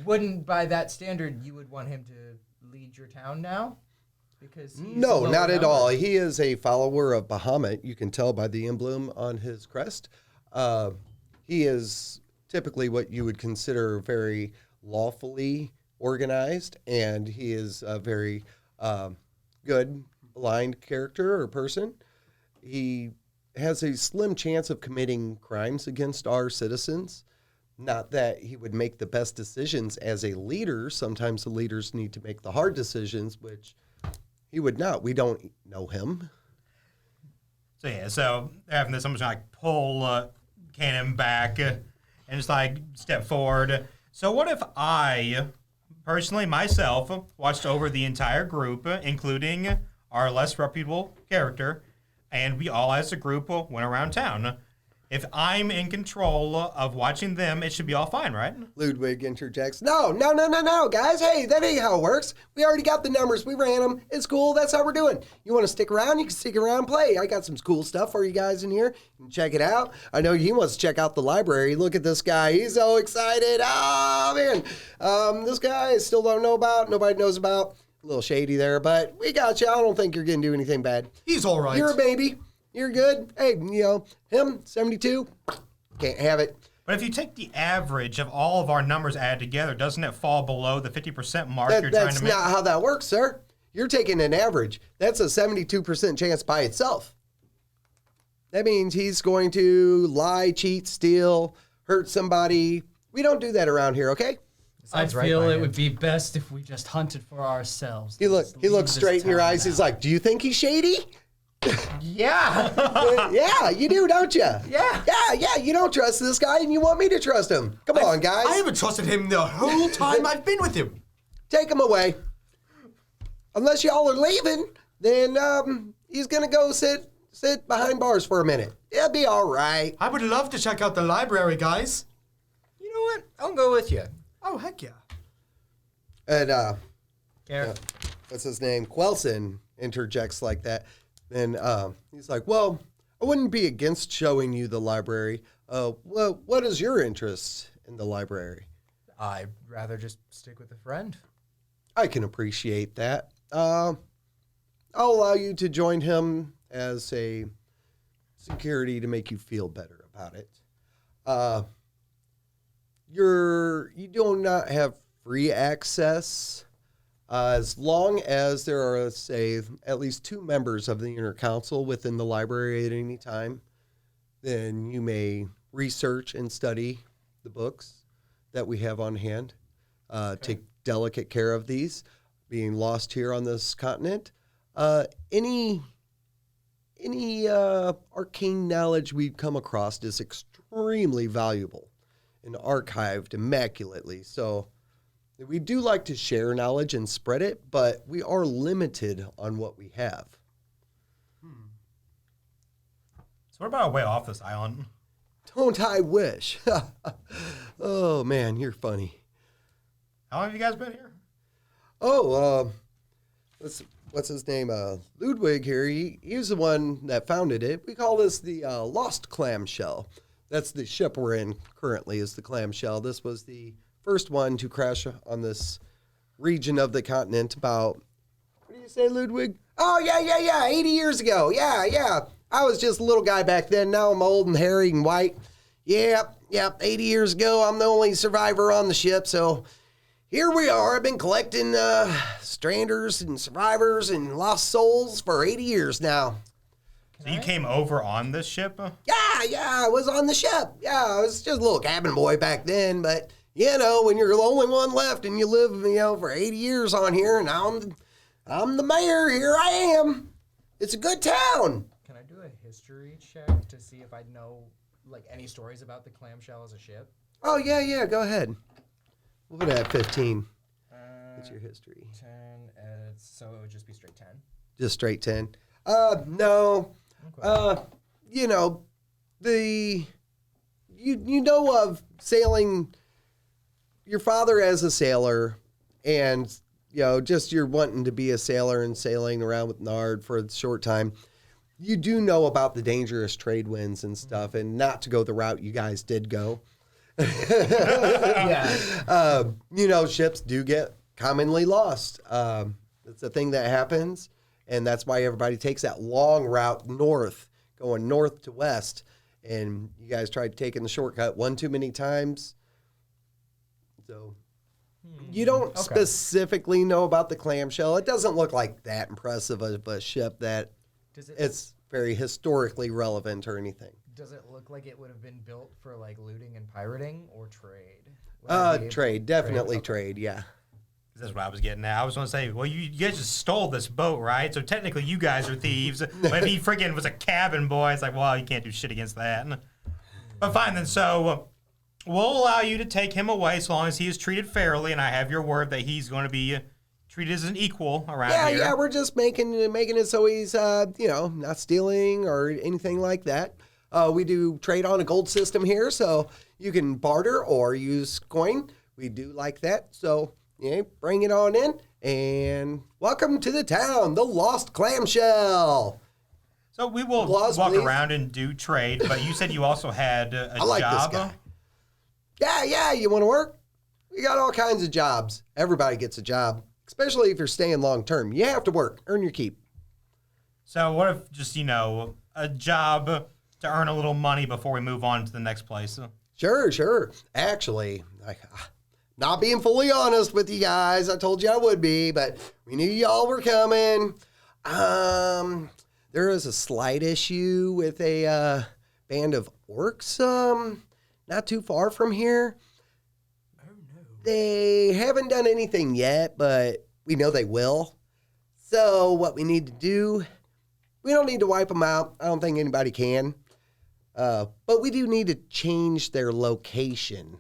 Wouldn't, by that standard, you would want him to lead your town now? Because he's No, a not lower at all. number. He is a follower of Bahamut. You can tell by the emblem on his crest. He is typically what you would consider very lawfully organized, and he is a very good blind character or person. He has a slim chance of committing crimes against our citizens. Not that he would make the best decisions as a leader. Sometimes the leaders need to make the hard decisions, which he would not. We don't know him. So having this, I'm just like pull Cannon back and just like step forward. So what if I, personally myself, watched over the entire group, including our less reputable character, and we all as a group went around town? If I'm in control of watching them, it should be all fine, right? Ludwig interjects. No, guys. Hey, that ain't how it works. We already got the numbers. We ran them. It's cool. That's how we're doing. You want to stick around? You can stick around and play. I got some cool stuff for you guys in here. You can check it out. I know he wants to check out the library. Look at this guy. He's so excited. Oh, man. This guy I still don't know about. Nobody knows about. A little shady there, but we got you. I don't think you're going to do anything bad. He's all right. You're a baby. You're good. Hey, him, 72, can't have it. But if you take the average of all of our numbers added together, doesn't it fall below the 50% mark you're trying That's to make? not how that works, sir. You're taking an average. That's a 72% chance by itself. That means he's going to lie, cheat, steal, hurt somebody. We don't do that around here, okay? I Sounds right feel by it him. would be best if we just hunted for ourselves. He looks Leave straight this in your town eyes. He's now. like, do you think he's shady? Yeah. Yeah, you do, don't you? Yeah. Yeah, you don't trust this guy and you want me to trust him. Come on, guys. I haven't trusted him the whole time I've been with him. Take him away. Unless y'all are leaving, then he's going to go sit behind bars for a minute. It'll be all right. I would love to check out the library, guys. You know what? I'll go with you. Oh, heck yeah. And Yeah. what's his name? Quelson interjects like that. Then he's like, well, I wouldn't be against showing you the library. Well, what is your interest in the library? I'd rather just stick with a friend. I can appreciate that. I'll allow you to join him as a security to make you feel better about it. You do not have free access. As long as there are, say, at least 2 members of the inner council within the library at any time, then you may research and study the books that we have on hand. Take delicate care of these, being lost here on this continent. Any arcane knowledge we've come across is extremely valuable and archived immaculately. So we do like to share knowledge and spread it, but we are limited on what we have. So what about a way off this island? Don't I wish? Oh, man, you're funny. How long have you guys been here? Oh, what's his name? Ludwig here. He was the one that founded it. We call this the Lost Clamshell. That's the ship we're in currently is the Clamshell. This was the first one to crash on this region of the continent about What do you say, Ludwig? Oh, yeah. 80 years ago. Yeah. I was just a little guy back then. Now I'm old and hairy and white. Yep. 80 years ago, I'm the only survivor on the ship, so here we are. I've been collecting stranders and survivors and lost souls for 80 years now. So you came over on this ship? Yeah, I was on the ship. Yeah, I was just a little cabin boy back then, but, you know, when you're the only one left and you live, you know, for 80 years on here, and now I'm the mayor, here I am. It's a good town. Can I do a history check to see if I know, like, any stories about the clamshell as a ship? Oh, yeah, go ahead. We'll put it at 15. What's your history? 10, so it would just be straight 10? Just straight 10. No. Okay. You know, you know of sailing, your father as a sailor, and, you know, just you're wanting to be a sailor and sailing around with Nard for a short time. You do know about the dangerous trade winds and stuff, and not to go the route you guys did go. Yeah. You know, ships do get commonly lost. It's a thing that happens, and that's why everybody takes that long route north, going north to west. And you guys tried taking the shortcut one too many times. So you don't specifically know about the clamshell. It doesn't look like that impressive of a ship that it's very historically relevant or anything. Does it look like it would have been built for, like, looting and pirating or trade? Trade, definitely trade, yeah. That's what I was getting at. I was going to say, well, you guys just stole this boat, right? So technically you guys are thieves. But if he freaking was a cabin boy, it's like, well, you can't do shit against that. But fine then, so we'll allow you to take him away so long as he is treated fairly, and I have your word that he's going to be treated as an equal around here. Yeah, we're just making it so he's, you know, not stealing or anything like that. We do trade on a gold system here, so you can barter or use coin. We do like that, so yeah, bring it on in, and welcome to the town, the Lost Clamshell. So we will Applause, walk please. around and do trade, but you said you also had a I like job. this guy. Yeah, you want to work? We got all kinds of jobs. Everybody gets a job, especially if you're staying long term. You have to work, earn your keep. So what if just, you know, a job to earn a little money before we move on to the next place? Sure. Actually, not being fully honest with you guys, I told you I would be, but we knew y'all were coming. There is a slight issue with a band of orcs not too far from here. Oh, no. They haven't done anything yet, but we know they will. So what we need to do, we don't need to wipe them out. I don't think anybody can. But we do need to change their location.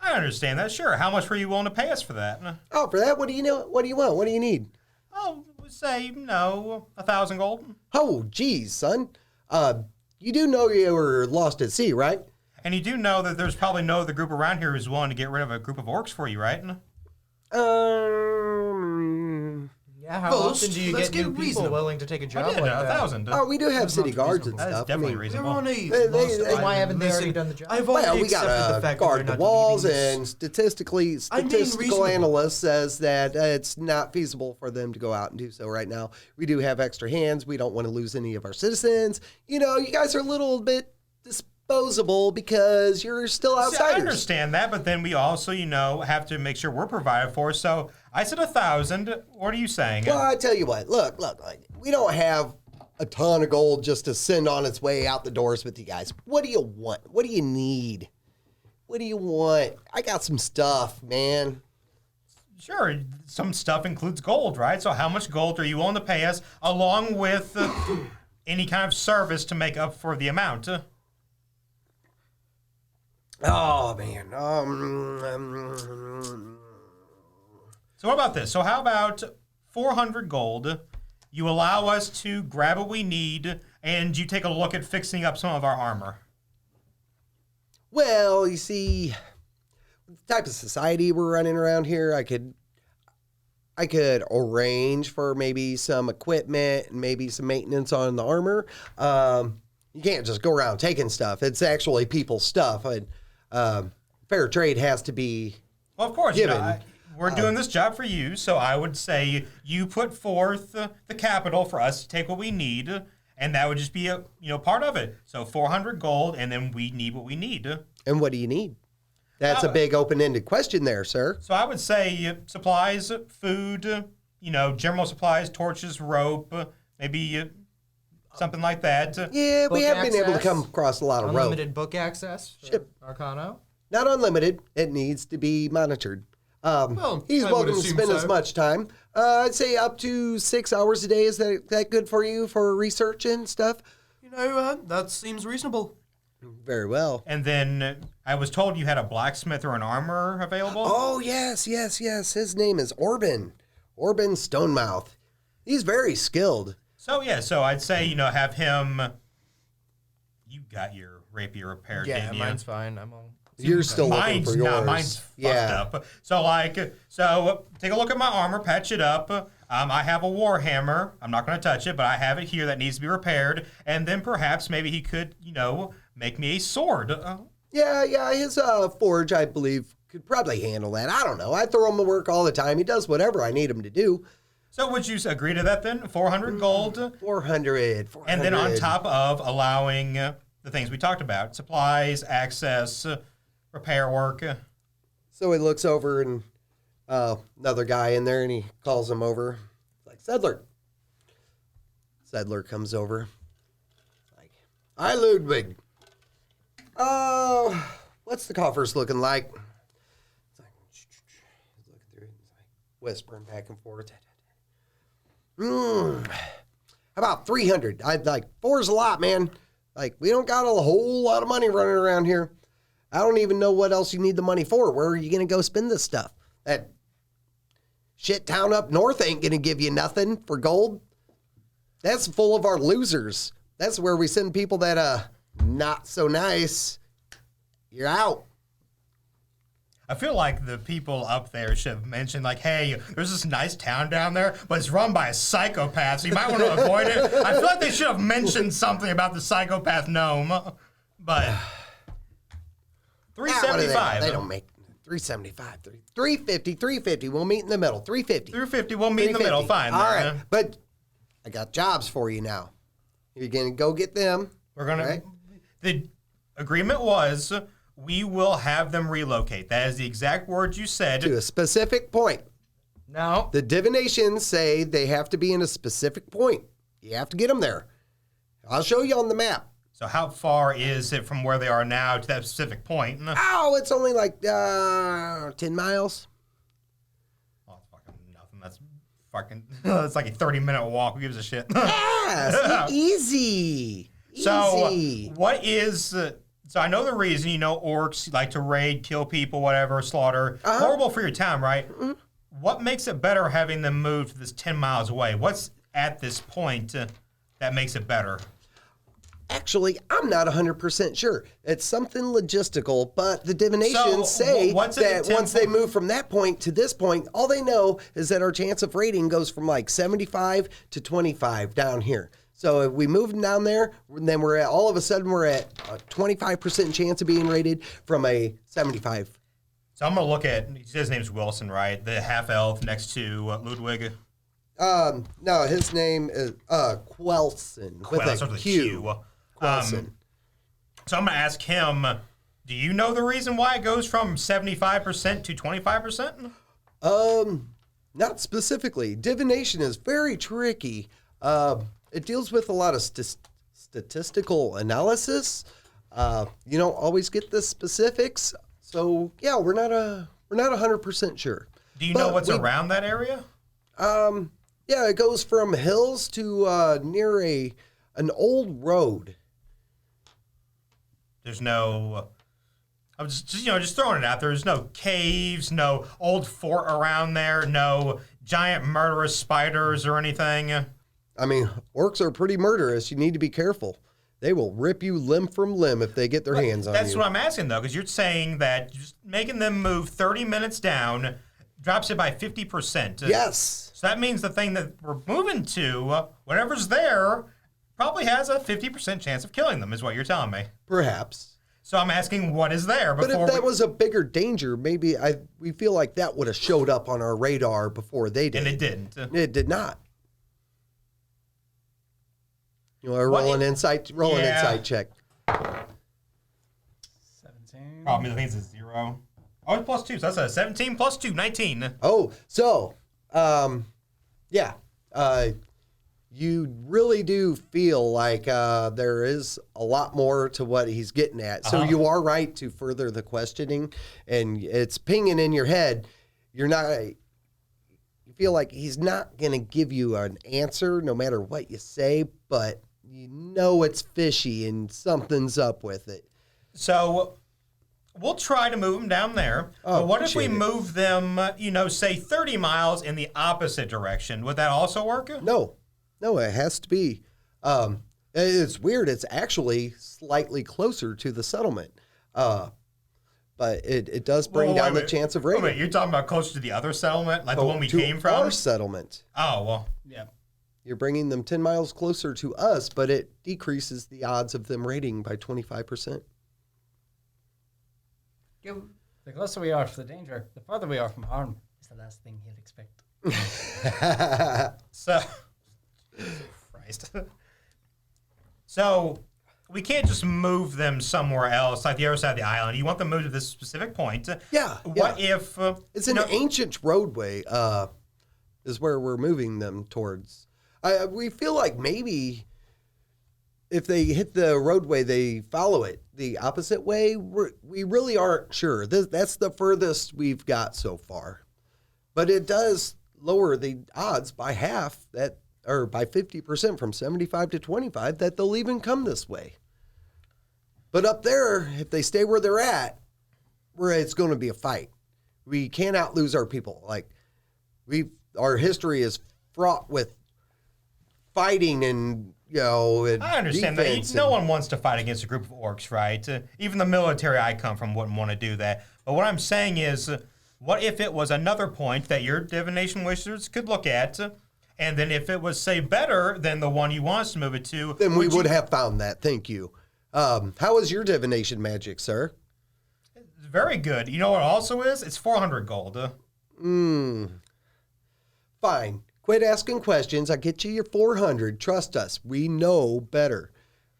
I understand that. Sure. How much were you willing to pay us for that? Oh, for that, what do you know? What do you want? What do you need? Oh, say, you know, 1,000 gold. Oh, geez, son. You do know you were lost at sea, right? And you do know that there's probably no other group around here who's willing to get rid of a group of orcs for you, right? Yeah, how Ghost, often do you let's get new get people reasonable. willing to take a job I did, like 1,000. Oh, we do have city guards and That is stuff. definitely They're reasonable. on a They- lost they- Why haven't they already Listen, done the job? I've already Well, we accepted the got to fact guard that the we're not walls, leaving this. and statistical reasonable. analyst says that it's not feasible for them to go out and do so right now. We do have extra hands. We don't want to lose any of our citizens. You know, you guys are a little bit disposable because you're still See, I outsiders. understand that, but then we also, you know, have to make sure we're provided for. So I said 1,000. What are you saying? Well, I tell you what, look, we don't have a ton of gold just to send on its way out the doors with you guys. What do you want? What do you need? What do you want? I got some stuff, man. Sure, some stuff includes gold, right? So how much gold are you willing to pay us along with any kind of service to make up for the amount? Oh, man. So what about this? So how about 400 gold? You allow us to grab what we need, and you take a look at fixing up some of our armor. Well, you see, the type of society we're running around here, I could arrange for maybe some equipment and maybe some maintenance on the armor. You can't just go around taking stuff. It's actually people's stuff. And fair trade has to be Well, of course, you given. know, we're doing this job for you, so I would say you put forth the capital for us to take what we need, and that would just be a part of it. So 400 gold, and then we need what we need. And what do you need? That's a big open-ended question there, sir. So I would say supplies, food, general supplies, torches, rope, maybe something like that. Yeah, we Book have been able to access? come across a lot of rope. Unlimited book access for Arcano. Not unlimited. It needs to be monitored. He's I would welcome to assume spend so. as much time. I'd say up to 6 hours a day. Is that good for you for research and stuff? That seems reasonable. Very well. And then I was told you had a blacksmith or an armor available. Oh, yes. His name is Orban. Orban Stonemouth. He's very skilled. So I'd say have him. You got your rapier repaired, Yeah, didn't you? mine's fine. I'm on. You're still looking for yours. Mine's fucked up. So take a look at my armor, patch it up. I have a warhammer. I'm not going to touch it, but I have it here that needs to be repaired. And then perhaps maybe he could, make me a sword. Yeah, his forge, I believe, could probably handle that. I don't know. I throw him to work all the time. He does whatever I need him to do. So would you agree to that then? 400 gold? 400. And then on top of allowing the things we talked about, supplies, access, repair work. So he looks over and another guy in there, and he calls him over. Like, Sedler. Sedler comes over. Like, hi, Ludwig. What's the coffers looking like? It's like, he's looking through it. He's like whispering back and forth. How about 300? I'd like, 4's a lot, man. Like, we don't got a whole lot of money running around here. I don't even know what else you need the money for. Where are you going to go spend this stuff? That shit town up north ain't going to give you nothing for gold. That's full of our losers. That's where we send people that, not so nice. You're out. I feel like the people up there should have mentioned, like, hey, there's this nice town down there, but it's run by a psychopath, so you might want to avoid it. I feel like they should have mentioned something about the psychopath gnome, but 375. They don't make 375. 350. We'll meet in the middle. 350. 350, we'll meet in the middle. Fine. All then. right. But I got jobs for you now. You're going to go get them. We're going right? to. The agreement was we will have them relocate. That is the exact words you said. To a specific point. No. The divinations say they have to be in a specific point. You have to get them there. I'll show you on the map. So how far is it from where they are now to that specific point? Oh, it's only like 10 miles. Oh, it's fucking nothing. That's fucking. It's like a 30-minute walk. Who gives a shit? Yes, easy. So Easy. what is? So I know the reason. Orcs like to raid, kill people, whatever, slaughter. Horrible for your town, right? Mm-hmm. What makes it better having them move to this 10 miles away? What's at this point that makes it better? Actually, I'm not 100% sure. It's something logistical, but the divinations say what's at that the once they temple? move from that point to this point, all they know is that our chance of raiding goes from like 75 to 25 down here. So if we move down there, then all of a sudden we're at a 25% chance of being raided from a 75. So I'm gonna look at. His name's Wilson, right? The half elf next to Ludwig. No, his name is Quelson with Starts a with Q. Quelson. So I'm gonna ask him. Do you know the reason why it goes from 75% to 25%? Not specifically. Divination is very tricky. It deals with a lot of statistical analysis. You don't always get the specifics. So yeah, we're not 100% sure. Do you know what's around that area? Yeah, it goes from hills to near an old road. There's no. I'm just throwing it out there. There's no caves, no old fort around there, no giant murderous spiders or anything. I mean, orcs are pretty murderous. You need to be careful. They will rip you limb from limb if they get their hands on you. That's what I'm asking, though, because you're saying that just making them move 30 minutes down drops it by 50%. Yes. So that means the thing that we're moving to, whatever's there, probably has a 50% chance of killing them, is what you're telling me. Perhaps. So I'm asking what is there But before if that was a bigger danger, maybe we feel like that would have showed up on our radar before they did. and it didn't. It did not. You know, What roll an if- insight check. 17. Problem is, I think it's a 0. Oh, it's +2, so that's a 17 + 2, 19. Oh, so, yeah. You really do feel like there is a lot more to what he's getting at. So you are right to further the questioning, and it's pinging in your head. You feel like he's not going to give you an answer no matter what you say, but you know it's fishy and something's up with it. So we'll try to move them down there. Oh, But what if we appreciate it. move them, say 30 miles in the opposite direction? Would that also work? No, it has to be. It's weird. It's actually slightly closer to the settlement. But it does bring Well, down wait the a chance of Wait, raiding. you're talking about closer to the other settlement, like the one we To came from? our settlement. Oh, well. Yeah. You're bringing them 10 miles closer to us, but it decreases the odds of them raiding by 25%. The closer we are to the danger, the farther we are from harm. Is the last thing he'll expect. So, Christ. So, we can't just move them somewhere else, like the other side of the island. You want them moved to this specific point. Yeah. What if... It's an ancient roadway, is where we're moving them towards. We feel like maybe if they hit the roadway, they follow it the opposite way. We really aren't sure. That's the furthest we've got so far. But it does lower the odds by half or by 50% from 75 to 25 that they'll even come this way. But up there, if they stay where they're at, it's going to be a fight. We cannot lose our people. Like our history is fraught with fighting and and I understand defense that. No one wants to fight against a group of orcs, right? Even the military I come from wouldn't want to do that. But what I'm saying is, what if it was another point that your Divination Wizards could look at, and then if it was, say, better than the one you want us to move it to... Then we would have found that. Thank you. How is your divination magic, sir? Very good. You know what it also is? It's 400 gold. Fine. Quit asking questions. I get you your 400. Trust us. We know better.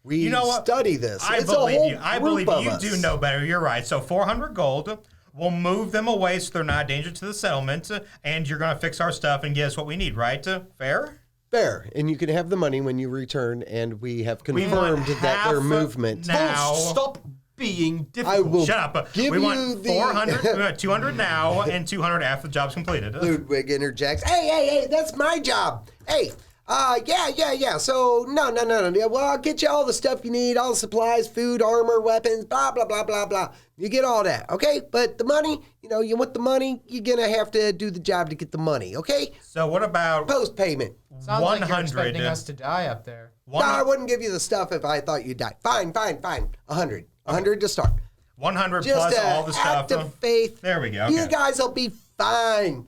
We You know what? study this. I It's a believe whole you. I group believe of you us. do know better. You're right. So 400 gold. We'll move them away so they're not a danger to the settlement, and you're going to fix our stuff and get us what we need, right? Fair? Fair. And you can have the money when you return, and we have We confirmed want that their half movement. now. Stop being I difficult. will Shut up. give We you want the 400, we want 200 now, and 200 after the job's completed. Ludwig interjects. Hey, that's my job. Hey, yeah. So, no. Yeah, well, I'll get you all the stuff you need, all the supplies, food, armor, weapons, blah, blah, blah, blah, blah. You get all that, okay? But the money, you want the money, you're going to have to do the job to get the money, okay? So what about Post-payment. Sounds like you're 100? expecting us to die up there. No, I wouldn't give you the stuff if I thought you'd die. Fine. 100. 100 to start. 100 Just plus an all the stuff. act of faith. There we go. You Okay. guys will be fine.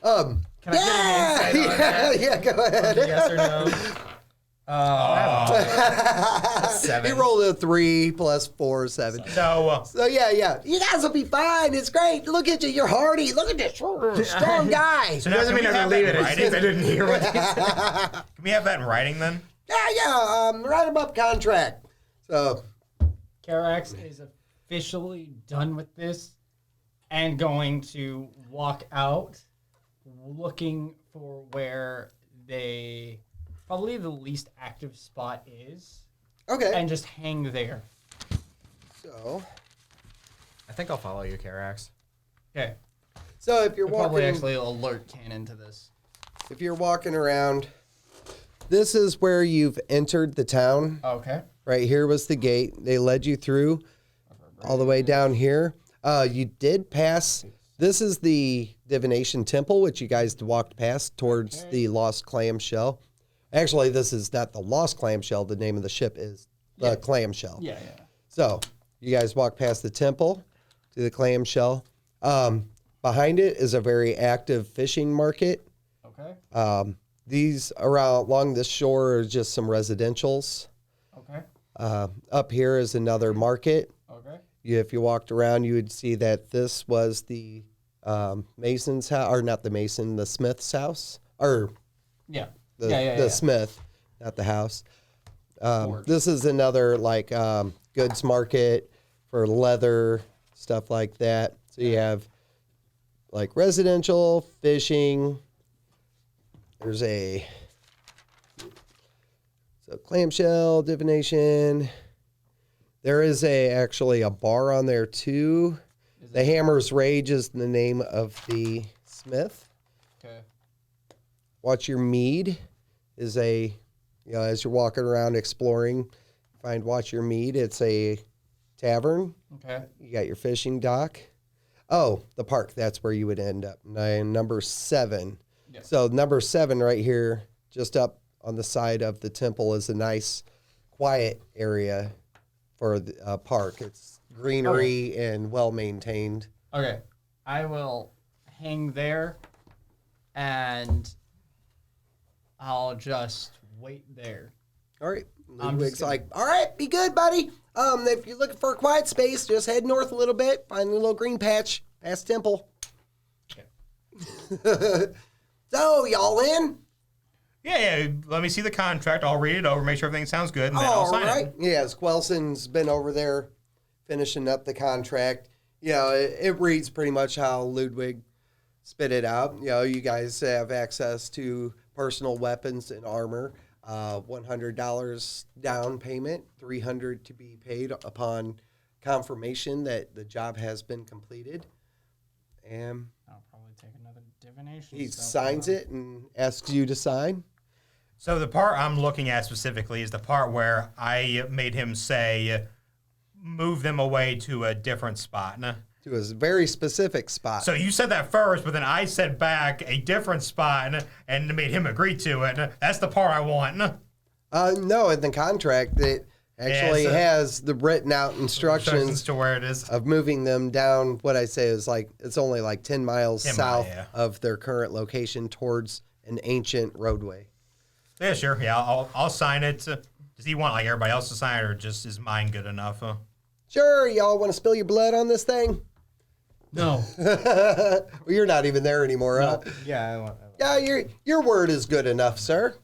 Can I get an insight on that? Yeah, go ahead. Yes or no? He rolled a 3 plus 4, 7. So So yeah. You guys will be fine. It's great. Look at you. You're hardy. Look at this strong guy. so now Doesn't can mean we I'm have gonna that leave in it. writing? It's just I didn't hear what he said. Can we have that in writing then? Yeah. Write him up contract. So Carax is officially done with this and going to walk out looking for where probably the least active spot is okay. and just hang there. So I think I'll follow you, Carax. Okay. if you're I'll probably walking, actually alert Cannon to this. if you're walking around, this is where you've entered the town. Okay. Right here was the gate. They led you through all the way down here. You did pass. This is the Divination Temple, which you guys walked past towards the Lost Clamshell. Actually, this is not the Lost Clamshell. The name of the ship is the Clamshell. Yeah. So you guys walk past the temple to the Clamshell. Behind it is a very active fishing market. Okay. These along this shore are just some residentials. Okay. Up here is another market. Okay. If you walked around, you would see that this was the Mason's house, or not the Mason, the Smith's house, or Yeah. the Smith, not the house. This is another like goods market for leather, stuff like that. So you have like residential, fishing. There's clamshell, divination. There is actually a bar on there too. The Hammer's Rage is the name of the Smith. Okay. Watch Your Mead is as you're walking around exploring, find Watch Your Mead. It's a tavern. Okay. You got your fishing dock. Oh, the park. That's where you would end up. Number 7. Yep. So number 7 right here, just up on the side of the temple, is a nice, quiet area for the park. It's greenery and well maintained. Okay. I will hang there, and I'll just wait there. All right. I'm Ludwig's just gonna- like, all right, be good, buddy. If you're looking for a quiet space, just head north a little bit, find a little green patch past temple. Okay. So, y'all in? Yeah. Let me see the contract. I'll read it over, make sure everything sounds good, and then I'll All sign right. it. Yes, Quelson's been over there finishing up the contract. It reads pretty much how Ludwig spit it out. You guys have access to personal weapons and armor. $100 down payment, $300 to be paid upon confirmation that the job has been completed. And I'll probably take another divination. he stuff signs on. it and asks you to sign. So the part I'm looking at specifically is the part where I made him say, move them away to a different spot. To a very specific spot. So you said that first, but then I said back a different spot and made him agree to it. That's the part I want. No, in the contract, it actually has the written out instructions To where it is. of moving them down. What I say is it's only like 10 miles 10 south yeah. of their current location towards an ancient roadway. Yeah, sure. Yeah, I'll sign it. Does he want like everybody else to sign it, or just is mine good enough? Sure, y'all want to spill your blood on this thing? No. Well, you're not even there anymore, huh? Yeah, I want. Yeah, your word is good enough, sir.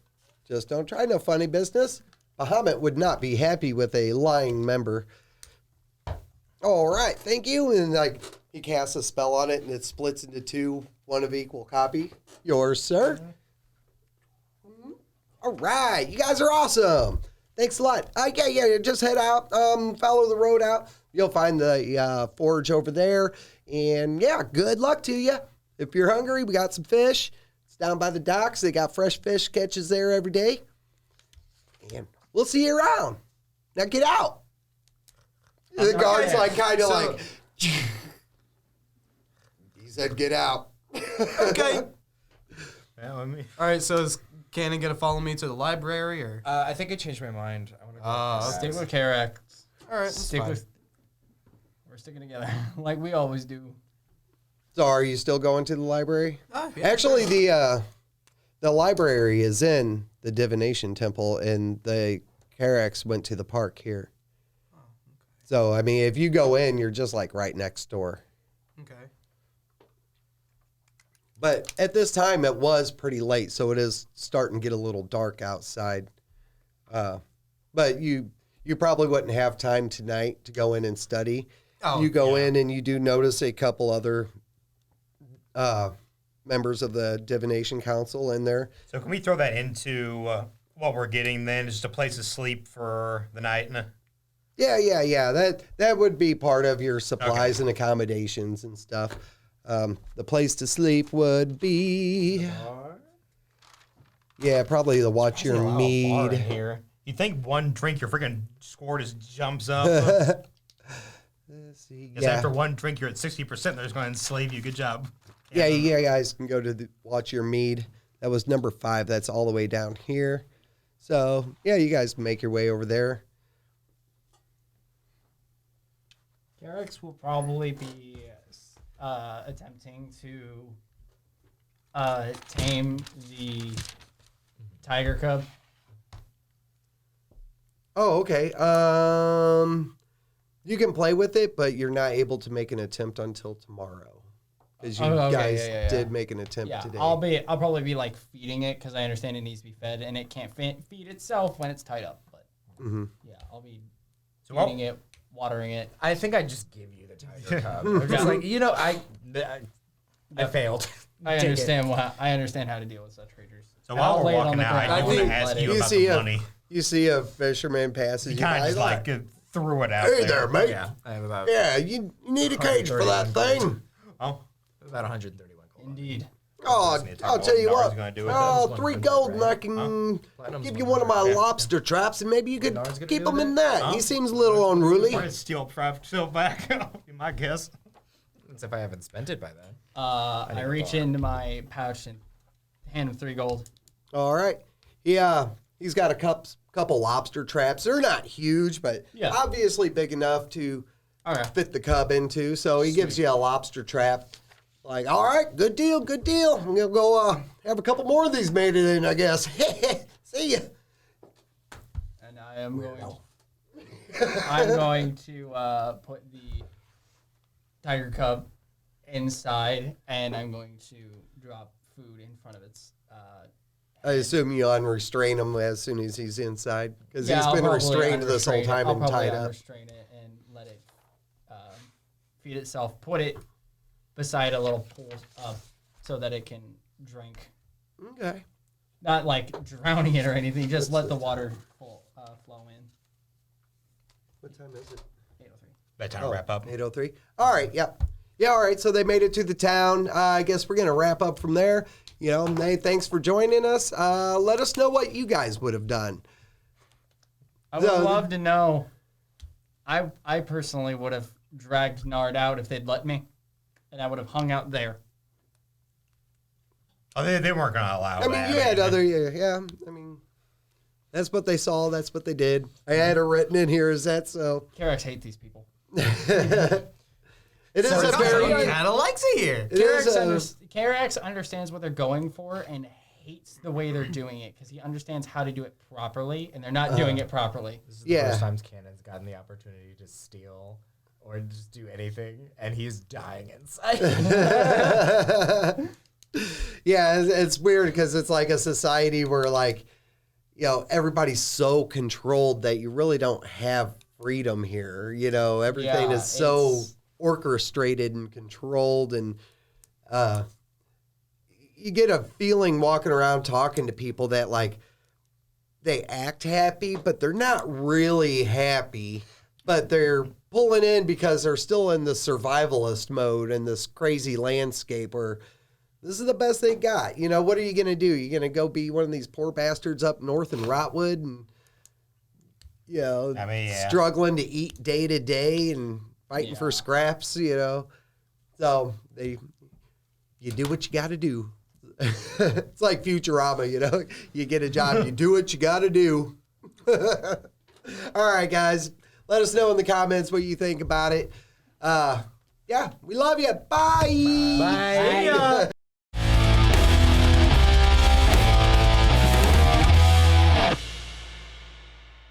Just don't try no funny business. Bahamut would not be happy with a lying member. All right, thank you. And he casts a spell on it, and it splits into 2, one of equal copy. Yours, sir. All right, you guys are awesome. Thanks a lot. Yeah, just head out, follow the road out. You'll find the forge over there. And yeah, good luck to you. If you're hungry, we got some fish. It's down by the docks. They got fresh fish catches there every day. And we'll see you around. Now get out. The guard's he said get out. Okay. Yeah, let me. All right. So is Cannon gonna follow me to the library or? I think I changed my mind. I want to go. Okay. Stick with Karak. All right. That's Stick fine. with. We're sticking together like we always do. So are you still going to the library? Oh, yeah. Actually, the library is in the Divination Temple, and the Carax went to the park here. Oh, okay. So, I mean, if you go in, you're just like right next door. Okay. But at this time, it was pretty late, so it is starting to get a little dark outside. But you probably wouldn't have time tonight to go in and study. Oh, You go yeah. in and you do notice a couple other members of the Divination Council in there. So can we throw that into what we're getting then? Just a place to sleep for the night? Yeah. That would be part of your supplies and accommodations and stuff. The place to sleep would be, probably the Watch Your Mead. Here. You think one drink your freaking score just jumps up? Let's see. Because after one drink you're at 60%, they're just going to enslave you. Good job. Yeah, you guys can go to the Watch Your Mead. That was number 5. That's all the way down here. So, yeah, you guys make your way over there. Karak's will probably be attempting to tame the tiger cub. Oh, okay. You can play with it, but you're not able to make an attempt until tomorrow. Because you guys did make an attempt today. I'll probably be like feeding it because I understand it needs to be fed and it can't feed itself when it's tied up. But yeah, I'll be feeding it, watering it. I think I just give you the tiger cub. I'm just like, I failed. I understand how to deal with such creatures. So while we're walking out, I do want to ask you about the money. You see a fisherman passes He you kind by. of just like threw it out. Hey there, mate. Yeah, I have about You need a cage for that thing. Oh, about 131 gold. Indeed. Oh, I'll tell you what. Gonna do with Oh, that. 3 gold, and I can give you one of my lobster traps, and maybe you could Platinum's gonna keep do him with in it? that. He seems a little unruly. Might steal back. Be my guess. That's if I haven't spent it by then. I reach into my pouch and hand him 3 gold. All right. Yeah, he's got a couple lobster traps. They're not huge, but obviously big enough to fit the cub into. So he gives you a lobster trap. Like, all right, good deal. I'm going to go have a couple more of these made in, I guess. See ya. And I'm going to put the tiger cub inside, and I'm going to drop food in front of its I assume you unrestrain him as soon as he's inside, because he's I'll been probably restrained this whole time and tied I'll up. restrain it and let it feed itself. Put it beside a little pool so that it can drink. Okay. Not like drowning it or anything. Just let the water flow in. What time is it? 8:03. That time to wrap up. 8:03. All right, yep. Yeah, all right, so they made it to the town. I guess we're going to wrap up from there. You know, hey, thanks for joining us. Let us know what you guys would have done. I would love to know. I personally would have dragged Nard out if they'd let me, and I would have hung out there. Oh, they weren't going to allow I mean, that. you had other, yeah. I mean, that's what they saw. That's what they did. I had it written in here as that, so. Karax hate these people. It is a very. He kind of likes it here. Karax understands what they're going for and hates the way they're doing it because he understands how to do it properly, and they're not doing it properly. This is the first time Cannon's gotten the opportunity to steal or just do anything, and he's dying inside. Yeah, it's weird because it's like a society where, like, you know, everybody's so controlled that you really don't have freedom here. You know, everything is so orchestrated and controlled, and you get a feeling walking around talking to people that, like, they act happy, but they're not really happy, but they're pulling in because they're still in the survivalist mode in this crazy landscape where this is the best they got. You know, what are you going to do? You're going to go be one of these poor bastards up north in Rotwood and, you know, struggling to eat day to day and fighting for scraps, you know. So you do what you got to do. It's like Futurama, you know. You get a job, you do what you got to do. All right, guys. Let us know in the comments what you think about it. Yeah, we love you. Bye. Bye. Bye.